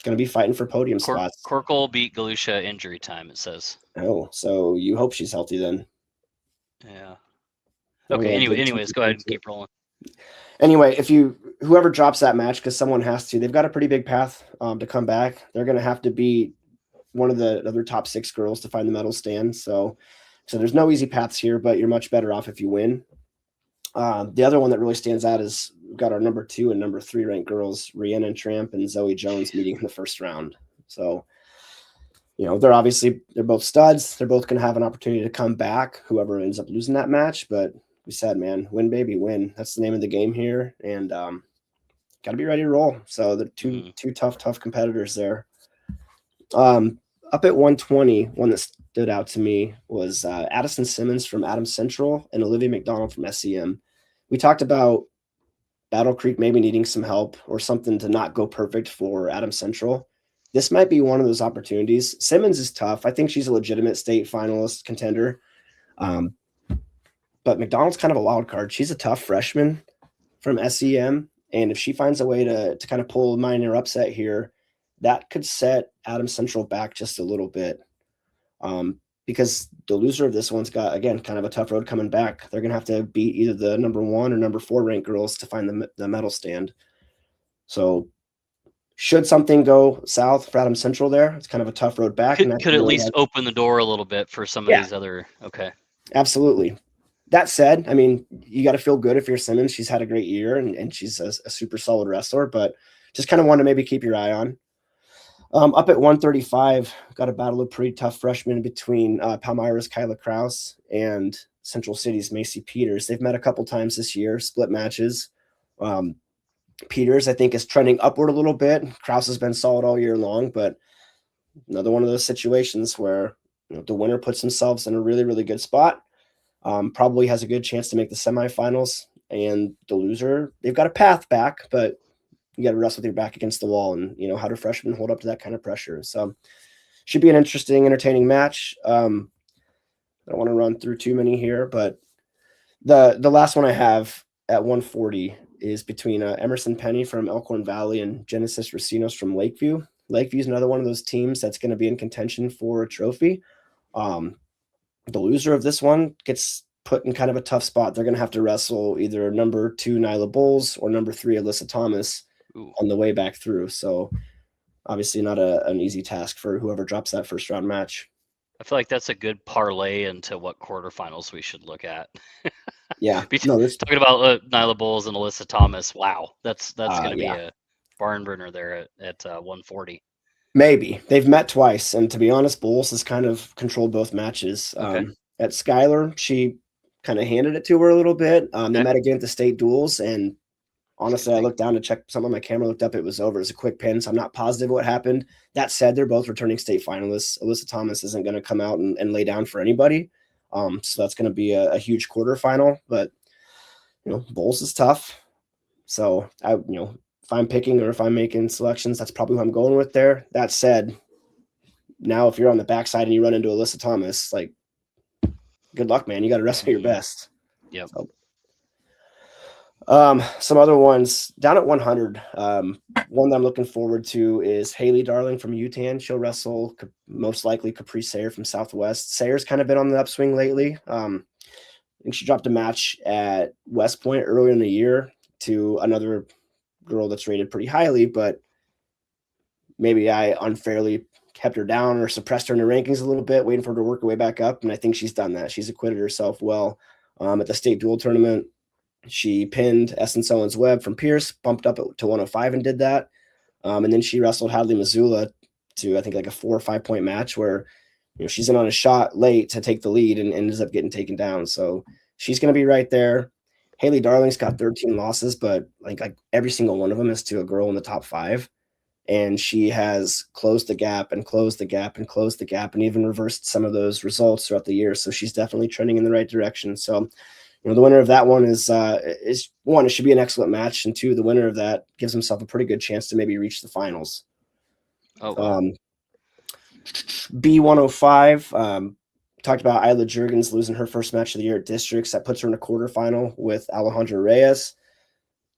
going to be fighting for podium spots. Corkle beat Galusha injury time, it says. Oh, so you hope she's healthy then. Yeah. Okay. Anyways, go ahead and keep rolling. Anyway, whoever drops that match, because someone has to, they've got a pretty big path to come back. They're going to have to beat one of the other top 6 girls to find the medal stand. So there's no easy paths here, but you're much better off if you win. The other one that really stands out is we've got our number 2 and number 3 ranked girls, Rhiannon Trampe and Zoe Jones, meeting in the first round. So, they're both studs. They're both going to have an opportunity to come back, whoever ends up losing that match. But we said, man, win, baby, win. That's the name of the game here. And got to be ready to roll. So the two tough competitors there. Up at 120, one that stood out to me was Addison Simmons from Adams Central and Olivia McDonald from SEM. We talked about Battle Creek maybe needing some help or something to not go perfect for Adams Central. This might be one of those opportunities. Simmons is tough. I think she's a legitimate state finalist contender. But McDonald's kind of a wild card. She's a tough freshman from SEM. And if she finds a way to kind of pull a minor upset here, that could set Adams Central back just a little bit. Because the loser of this one's got, again, kind of a tough road coming back. They're going to have to beat either the number 1 or number 4 ranked girls to find the medal stand. So should something go south for Adams Central there, it's kind of a tough road back. Could at least open the door a little bit for some of these other, Absolutely. That said, I mean, you got to feel good if you're Simmons. She's had a great year and she's a super solid wrestler, but just kind of want to maybe keep your eye on. Up at 135, got a battle of pretty tough freshmen between Palmyra's Kyla Kraus and Central City's Macy Peters. They've met a couple times this year, split matches. Peters, I think, is trending upward a little bit. Kraus has been solid all year long, but another one of those situations where the winner puts themselves in a really, really good spot. Probably has a good chance to make the semifinals, and the loser, they've got a path back, but you got to wrestle with your back against the wall, and how do freshmen hold up to that kind of pressure? So should be an interesting, entertaining match. I don't want to run through too many here, but the last one I have at 140 is between Emerson Penny from Elkhorn Valley and Genesis Racinos from Lakeview. Lakeview is another one of those teams that's going to be in contention for a trophy. The loser of this one gets put in kind of a tough spot. They're going to have to wrestle either number 2 Nyla Bowles or number 3 Alyssa Thomas on the way back through. So obviously not an easy task for whoever drops that first round match. I feel like that's a good parlay into what quarterfinals we should look at. Yeah, no, this Talking about Nyla Bowles and Alyssa Thomas. Wow, that's going to be yeah. a barn burner there at 140. Maybe they've met twice, and to be honest, Bowles has kind of controlled both matches. Okay. At Skylar, she kind of handed it to her a little bit. They Okay. met again at the state duels, and honestly, I looked down to check something on my camera, looked up, it was over. It was a quick pin, so I'm not positive what happened. That said, they're both returning state finalists. Alyssa Thomas isn't going to come out and lay down for anybody. So that's going to be a huge quarterfinal, but Bowles is tough. So if I'm picking or if I'm making selections, that's probably who I'm going with there. That said, now if you're on the backside and you run into Alyssa Thomas, like, good luck, man. You got to wrestle your best. Yep. So, some other ones down at 100. One that I'm looking forward to is Haley Darling from Utan. She'll wrestle most likely Capri Sayer from Southwest. Sayer's kind of been on the upswing lately. I think she dropped a match at West Point earlier in the year to another girl that's rated pretty highly, but maybe I unfairly kept her down or suppressed her in the rankings a little bit, waiting for her to work her way back up. And I think she's done that. She's acquitted herself well. At the state dual tournament, she pinned Essence Owens Webb from Pierce, bumped up to 105 and did that. And then she wrestled Hadley Missoula to, I think, like a 4 or 5 point match where she's in on a shot late to take the lead and ends up getting taken down. So she's going to be right there. Haley Darling's got 13 losses, but like every single one of them is to a girl in the top 5. And she has closed the gap and closed the gap and closed the gap and even reversed some of those results throughout the year. So she's definitely trending in the right direction. So, the winner of that one is one, it should be an excellent match. And 2, the winner of that gives himself a pretty good chance to maybe reach the finals. Oh, wow. B105, talked about Isla Jurgens losing her first match of the year at districts. That puts her in a quarterfinal with Alejandra Reyes.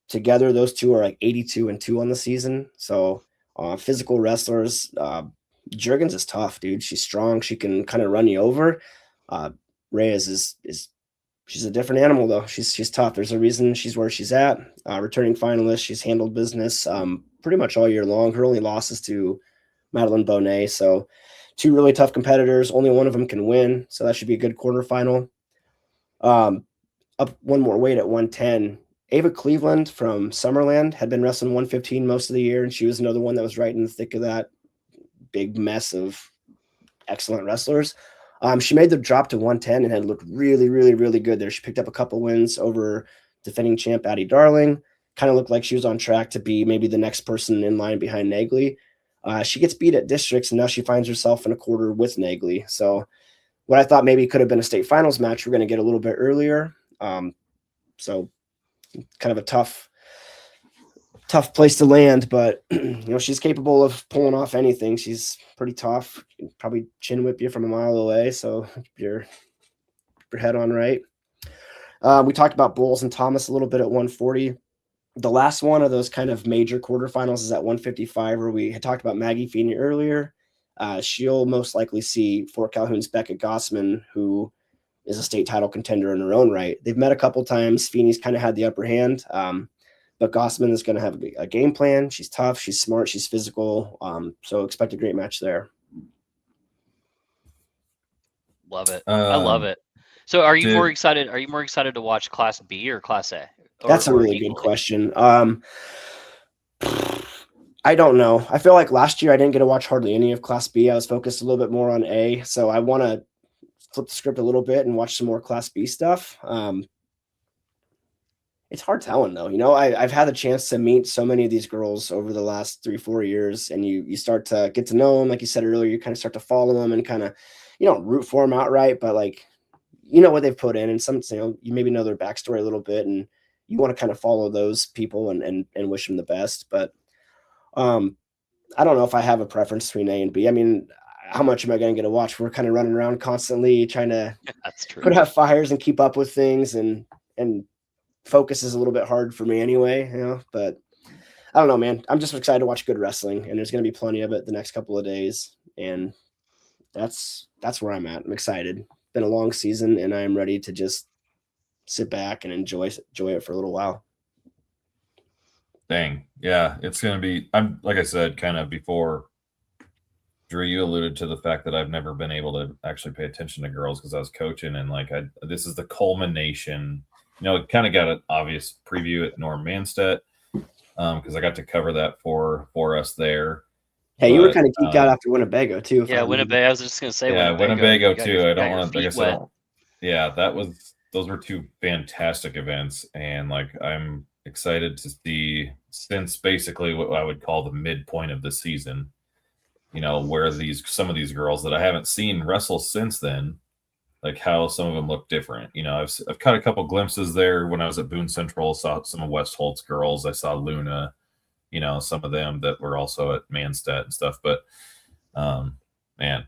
Together, those two are like 82-2 on the season. So physical wrestlers. Jurgens is tough, dude. She's strong. She can kind of run you over. Reyes is she's a different animal though. She's tough. There's a reason she's where she's at. Returning finalist. She's handled business pretty much all year long. Her only loss is to Madeline Bonet. So 2 really tough competitors. Only one of them can win. So that should be a good quarterfinal. Up one more weight at 110. Ava Cleveland from Summerland had been wrestling 115 most of the year, and she was another one that was right in the thick of that big mess of excellent wrestlers. She made the drop to 110 and had looked really, really, really good there. She picked up a couple wins over defending champ Addie Darling. Kind of looked like she was on track to be maybe the next person in line behind Nagley. She gets beat at districts, and now she finds herself in a quarter with Nagley. So what I thought maybe could have been a state finals match, we're going to get a little bit earlier. So kind of a tough place to land, but she's capable of pulling off anything. She's pretty tough. Can probably chin whip you from a mile away. So your head on right. We talked about Bowles and Thomas a little bit at 140. The last one of those kind of major quarterfinals is at 155, where we had talked about Maggie Feeney earlier. She'll most likely see Fort Calhoun's Becca Gossman, who is a state title contender in her own right. They've met a couple times. Feeney's kind of had the upper hand, but Gossman is going to have a game plan. She's tough. She's smart. She's physical. So expect a great match there. Love it. I love it. So are you more excited? Are you more excited to watch Class B or Class A? That's a really good question. I don't know. I feel like last year I didn't get to watch hardly any of Class B. I was focused a little bit more on A. So I want to flip the script a little bit and watch some more Class B stuff. It's hard telling though. I've had the chance to meet so many of these girls over the last 3-4 years, and you start to get to know them. Like you said earlier, you kind of start to follow them and kind of, root for them outright, but like, what they've put in, and some, you maybe know their backstory a little bit, and you want to kind of follow those people and wish them the best. But I don't know if I have a preference between A and B. I mean, how much am I going to get to watch? We're kind of running around constantly trying to put out fires and keep up with things, and focus is a little bit hard for me anyway, but I don't know, man. I'm just excited to watch good wrestling, and there's going to be plenty of it the next couple of days. And that's where I'm at. I'm excited. Been a long season, and I am ready to just sit back and enjoy it for a little while. Dang. Yeah, it's going to be, I'm like I said, kind of before Drew, you alluded to the fact that I've never been able to actually pay attention to girls because I was coaching, and like this is the culmination. Kind of got an obvious preview at Norm Manstedt because I got to cover that for us there. Hey, you were kind of geeked out after Winnebago too. Yeah, Winnebago. I was just gonna say Winnebago too. I don't want to. Like I said, wet. Yeah, those were two fantastic events, and like I'm excited to see, since basically what I would call the midpoint of the season, where some of these girls that I haven't seen wrestle since then, like how some of them look different. I've caught a couple glimpses there when I was at Boone Central, saw some of West Holt's girls. I saw Luna, some of them that were also at Manstedt and stuff. But man,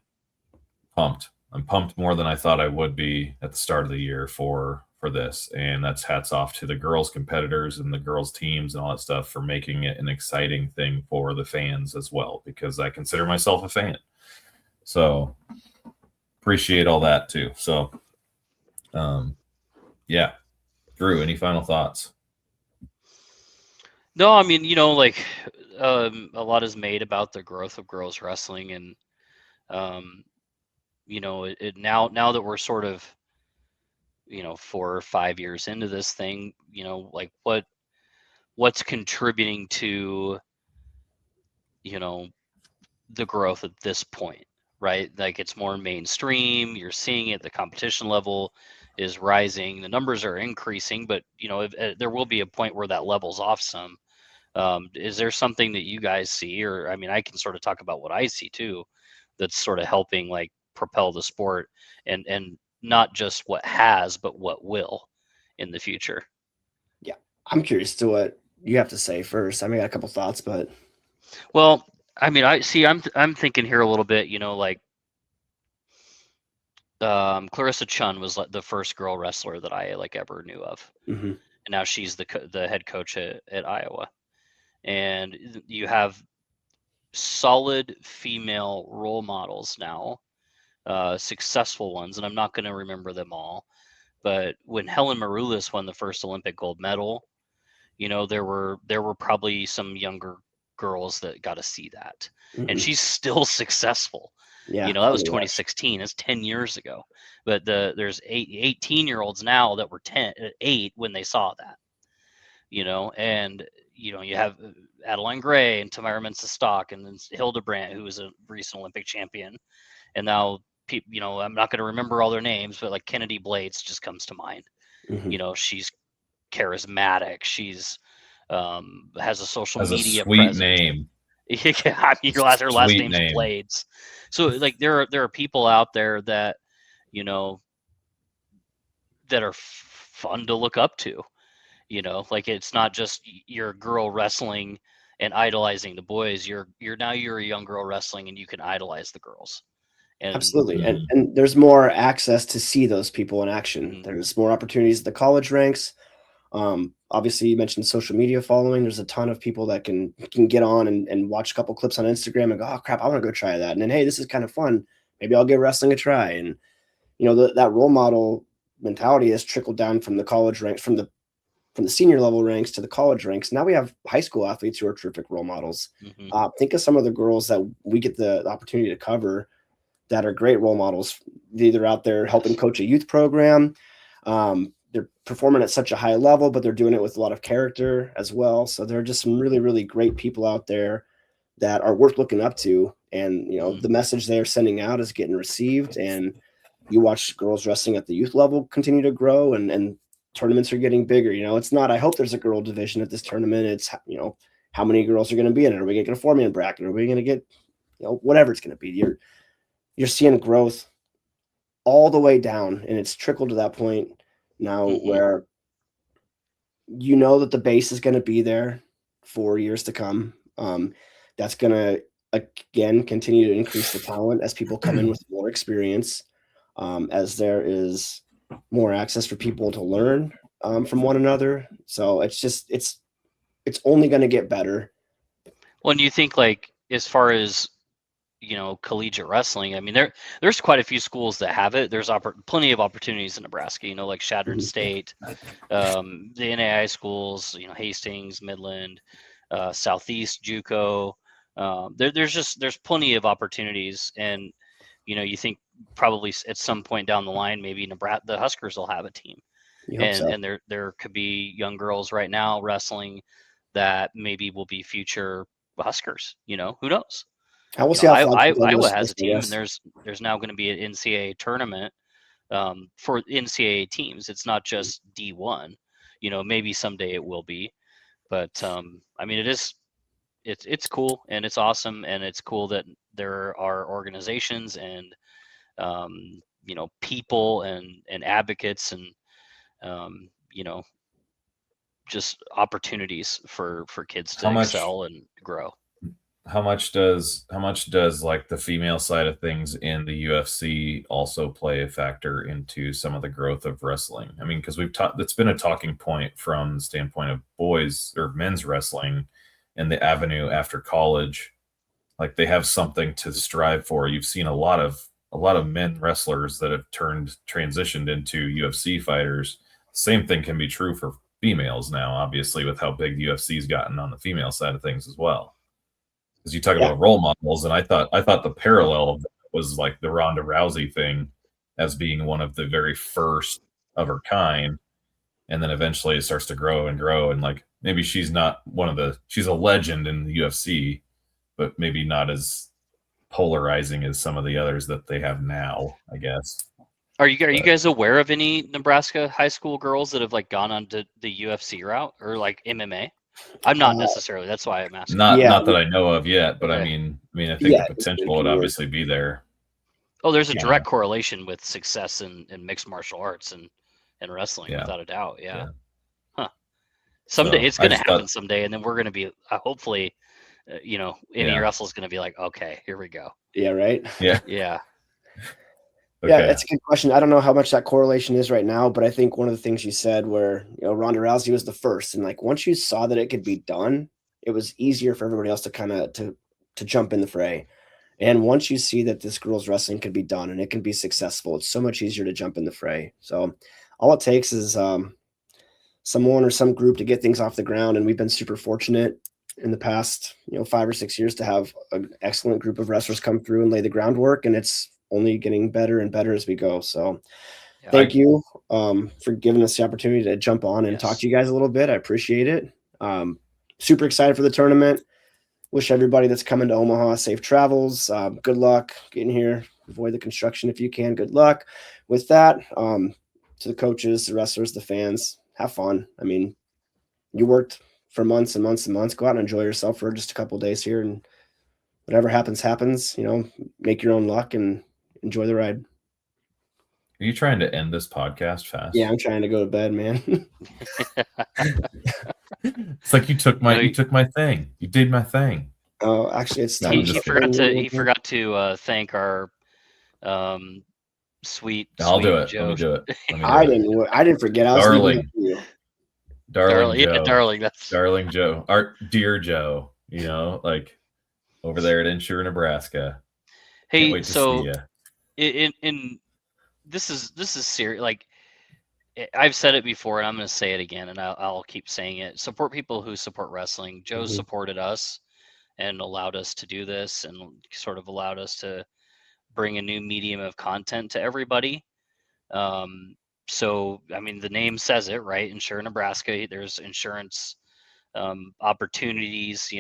pumped. I'm pumped more than I thought I would be at the start of the year for this. And that's hats off to the girls competitors and the girls teams and all that stuff for making it an exciting thing for the fans as well, because I consider myself a fan. So appreciate all that too. So yeah. Drew, any final thoughts? No, I mean, like a lot is made about the growth of girls wrestling, and now that we're sort of 4 or 5 years into this thing, like what's contributing to the growth at this point, right? Like it's more mainstream, you're seeing it, the competition level is rising, the numbers are increasing, but there will be a point where that levels off some. Is there something that you guys see, or I mean, I can sort of talk about what I see too, that's sort of helping like propel the sport, and not just what has, but what will in the future? Yeah, I'm curious to what you have to say first. I mean, I got a couple thoughts, but Well, I mean, I'm thinking here a little bit, like Clarissa Chun was like the first girl wrestler that I like ever knew of, and now she's the head coach at Iowa, and you have solid female role models now, successful ones, and I'm not going to remember them all, but when Helen Maroulis won the first Olympic gold medal, there were probably some younger girls that got to see that, and she's still successful. Yeah, That was 2016. It's 10 years ago, but there's 18-year-olds now that were 8 when they saw that. And you have Adeline Gray and Tamara Mensah-Stock, and then Hildebrandt, who was a recent Olympic champion, and now people, I'm not going to remember all their names, but like Kennedy Blades just comes to mind. She's charismatic. She's has a social media sweet presence. Name. Yeah, I mean, her last name's Blades. So like there are people out there that that are fun to look up to. Like it's not just you're a girl wrestling and idolizing the boys. You're a young girl wrestling and you can idolize the girls. And, absolutely. And there's more access to see those people in action. There's more opportunities at the college ranks. Obviously, you mentioned social media following. There's a ton of people that can get on and watch a couple clips on Instagram and go, oh crap, I want to go try that. And then, hey, this is kind of fun. Maybe I'll give wrestling a try. And that role model mentality has trickled down from the college ranks, from the senior level ranks to the college ranks. Now we have high school athletes who are terrific role models. Think of some of the girls that we get the opportunity to cover that are great role models. They're either out there helping coach a youth program. They're performing at such a high level, but they're doing it with a lot of character as well. So there are just some really, really great people out there that are worth looking up to. And, the message they're sending out is getting received. And you watch girls wrestling at the youth level continue to grow, and tournaments are getting bigger. It's not, I hope there's a girl division at this tournament. It's, how many girls are going to be in it? Are we going to get a 4-man bracket? Are we going to get, whatever it's going to be? You're seeing growth all the way down, and it's trickled to that point now where that the base is going to be there for years to come. That's going to, again, continue to increase the talent as people come in with more experience, as there is more access for people to learn from one another. So it's only going to get better. Well, and you think like as far as collegiate wrestling. I mean, there's quite a few schools that have it. There's plenty of opportunities in Nebraska, like Chadron State, the NAI schools, Hastings, Midland, Southeast JUCO. There's plenty of opportunities, and you think probably at some point down the line, maybe the Huskers will have a team, You hope so. and there could be young girls right now wrestling that maybe will be future Huskers. Who knows? We'll see how Iowa has a team, and there's now going to be an NCAA tournament for NCAA teams. It's not just D1. Maybe someday it will be, but I mean, it's cool and it's awesome, and it's cool that there are organizations and people and advocates and just opportunities for kids to excel and grow. How much does like the female side of things in the UFC also play a factor into some of the growth of wrestling? I mean, because it's been a talking point from the standpoint of boys or men's wrestling and the avenue after college. Like, they have something to strive for. You've seen a lot of men wrestlers that have transitioned into UFC fighters. Same thing can be true for females now, obviously, with how big the UFC's gotten on the female side of things as well. Because you talk about role models, and I thought the parallel of that was like the Ronda Rousey thing as being one of the very first of her kind, and then eventually it starts to grow and grow, and like maybe she's not she's a legend in the UFC, but maybe not as polarizing as some of the others that they have now, I guess. Are you guys aware of any Nebraska high school girls that have like gone on to the UFC route or like MMA? I'm not necessarily. That's why I'm asking. Not that I know of yet, but okay. I mean, I think the potential would obviously be there. Oh, there's a direct correlation with success in mixed martial arts and wrestling, without a doubt. Yeah. Huh. Someday it's going to happen someday, and then we're going to be hopefully, Indy Russell's going to be like, okay, here we go. Yeah. Right. Yeah. Yeah. Okay. Yeah, that's a good question. I don't know how much that correlation is right now, but I think one of the things you said where, Ronda Rousey was the first, and like once you saw that it could be done, it was easier for everybody else to kind of to jump in the fray. And once you see that this girls wrestling could be done and it can be successful, it's so much easier to jump in the fray. So all it takes is someone or some group to get things off the ground. And we've been super fortunate in the past, 5 or 6 years to have an excellent group of wrestlers come through and lay the groundwork. And it's only getting better and better as we go. So thank you for giving us the opportunity to jump on and talk to you guys a little bit. I appreciate it. Super excited for the tournament. Wish everybody that's coming to Omaha safe travels. Good luck getting here. Avoid the construction if you can. Good luck with that. To the coaches, the wrestlers, the fans, have fun. I mean, you worked for months and months and months. Go out and enjoy yourself for just a couple of days here, and whatever happens, happens. Make your own luck and enjoy the ride. Are you trying to end this podcast fast? Yeah, I'm trying to go to bed, man. It's like you took my thing. You did my thing. Oh, actually, it's time. He forgot to thank our sweet. I'll do it. Joe. Let me do it. I didn't forget. I was darling Joe. Yeah, darling. That's darling Joe. Our dear Joe. Like over there at Insure, Nebraska. Hey, so in this is serious. Like, I've said it before, and I'm going to say it again, and I'll keep saying it. Support people who support wrestling. Joe supported us and allowed us to do this, and sort of allowed us to bring a new medium of content to everybody. So, I mean, the name says it, right? Insure Nebraska. There's insurance opportunities,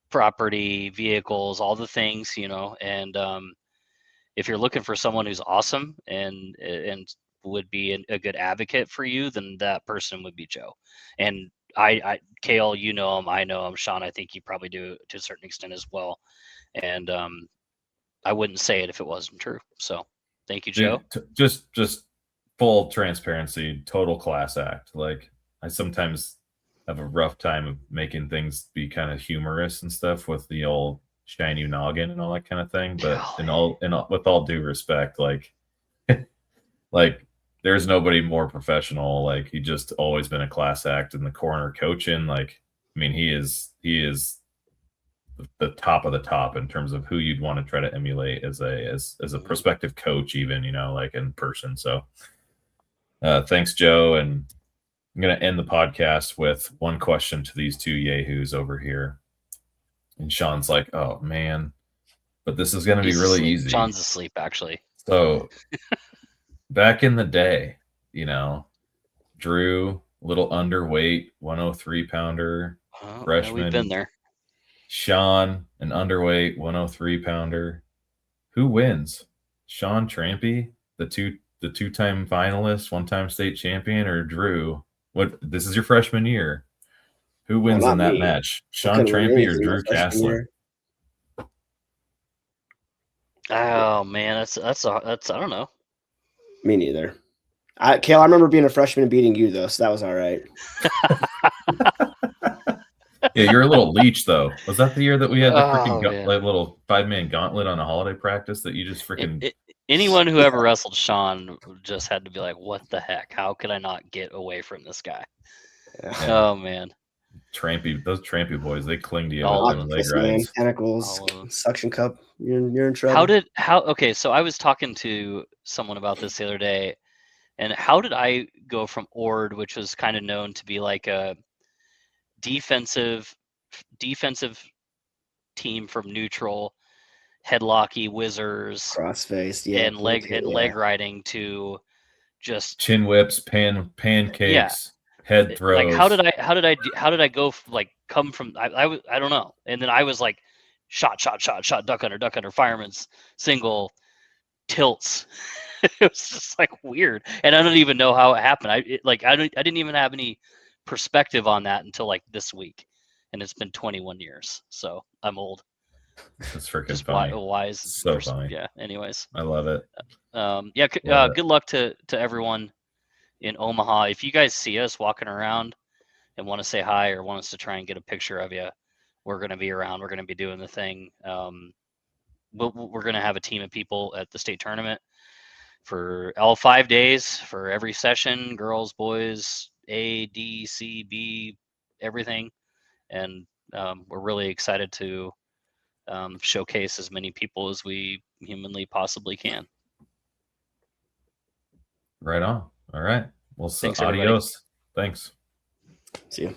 property, vehicles, all the things, and if you're looking for someone who's awesome and would be a good advocate for you, then that person would be Joe. And I Kale, him, I know him. Sean, I think you probably do to a certain extent as well. And I wouldn't say it if it wasn't true. So thank you, Joe. Just full transparency, total class act. Like, I sometimes have a rough time of making things be kind of humorous and stuff with the old shiny noggin and all that kind of thing. But with all due respect, like there's nobody more professional. Like, he just always been a class act in the corner coaching. Like, I mean, he is the top of the top in terms of who you'd want to try to emulate as a prospective coach, even, you know, like in person. So thanks, Joe. And I'm going to end the podcast with one question to these two yahoos over here. And Sean's like, oh man, but this is going to be really easy. Sean's asleep, actually. So back in the day, you know, Drew, little underweight, 103 pounder, freshman. Yeah, we've been there. Sean, an underweight, 103 pounder. Who wins? Sean Trampe, the two-time finalist, one-time state champion, or Drew? What? This is your freshman year. Who wins in that match? Sean Trampe or Drew Caslen? Oh man, that's I don't know. Me neither. Kale, I remember being a freshman and beating you though, so that was all right. Yeah, you're a little leech though. Was that the year that we had the freaking like little 5-man gauntlet on a holiday practice that you just freaking? Anyone who ever wrestled Sean just had to be like, "What the heck? How could I not get away from this guy?" Yeah. Oh man, those Trampe boys, they cling to you with their leg rides. Tentacles, suction cup. You're in trouble. Okay, so I was talking to someone about this the other day, and how did I go from Ord, which was kind of known to be like a defensive team from neutral, headlocky whizzers, crossface, and leg riding, to just chin whips, pancakes, head throws. Like how did I go come from I don't know. And then I was like shot, duck under, fireman's single, tilts. It was just like weird, and I don't even know how it happened. I didn't even have any perspective on that until like this week, and it's been 21 years, so I'm old. That's freaking funny. Wise, so funny. Yeah. Anyways, I love it. Good luck to everyone in Omaha. If you guys see us walking around and want to say hi or want us to try and get a picture of you, we're going to be around. We're going to be doing the thing. We're going to have a team of people at the state tournament for all 5 days, for every session, girls, boys, A, D, C, B, everything. And we're really excited to showcase as many people as we humanly possibly can. Right on. All right. Well, Thanks, adios. everybody. Thanks. See you.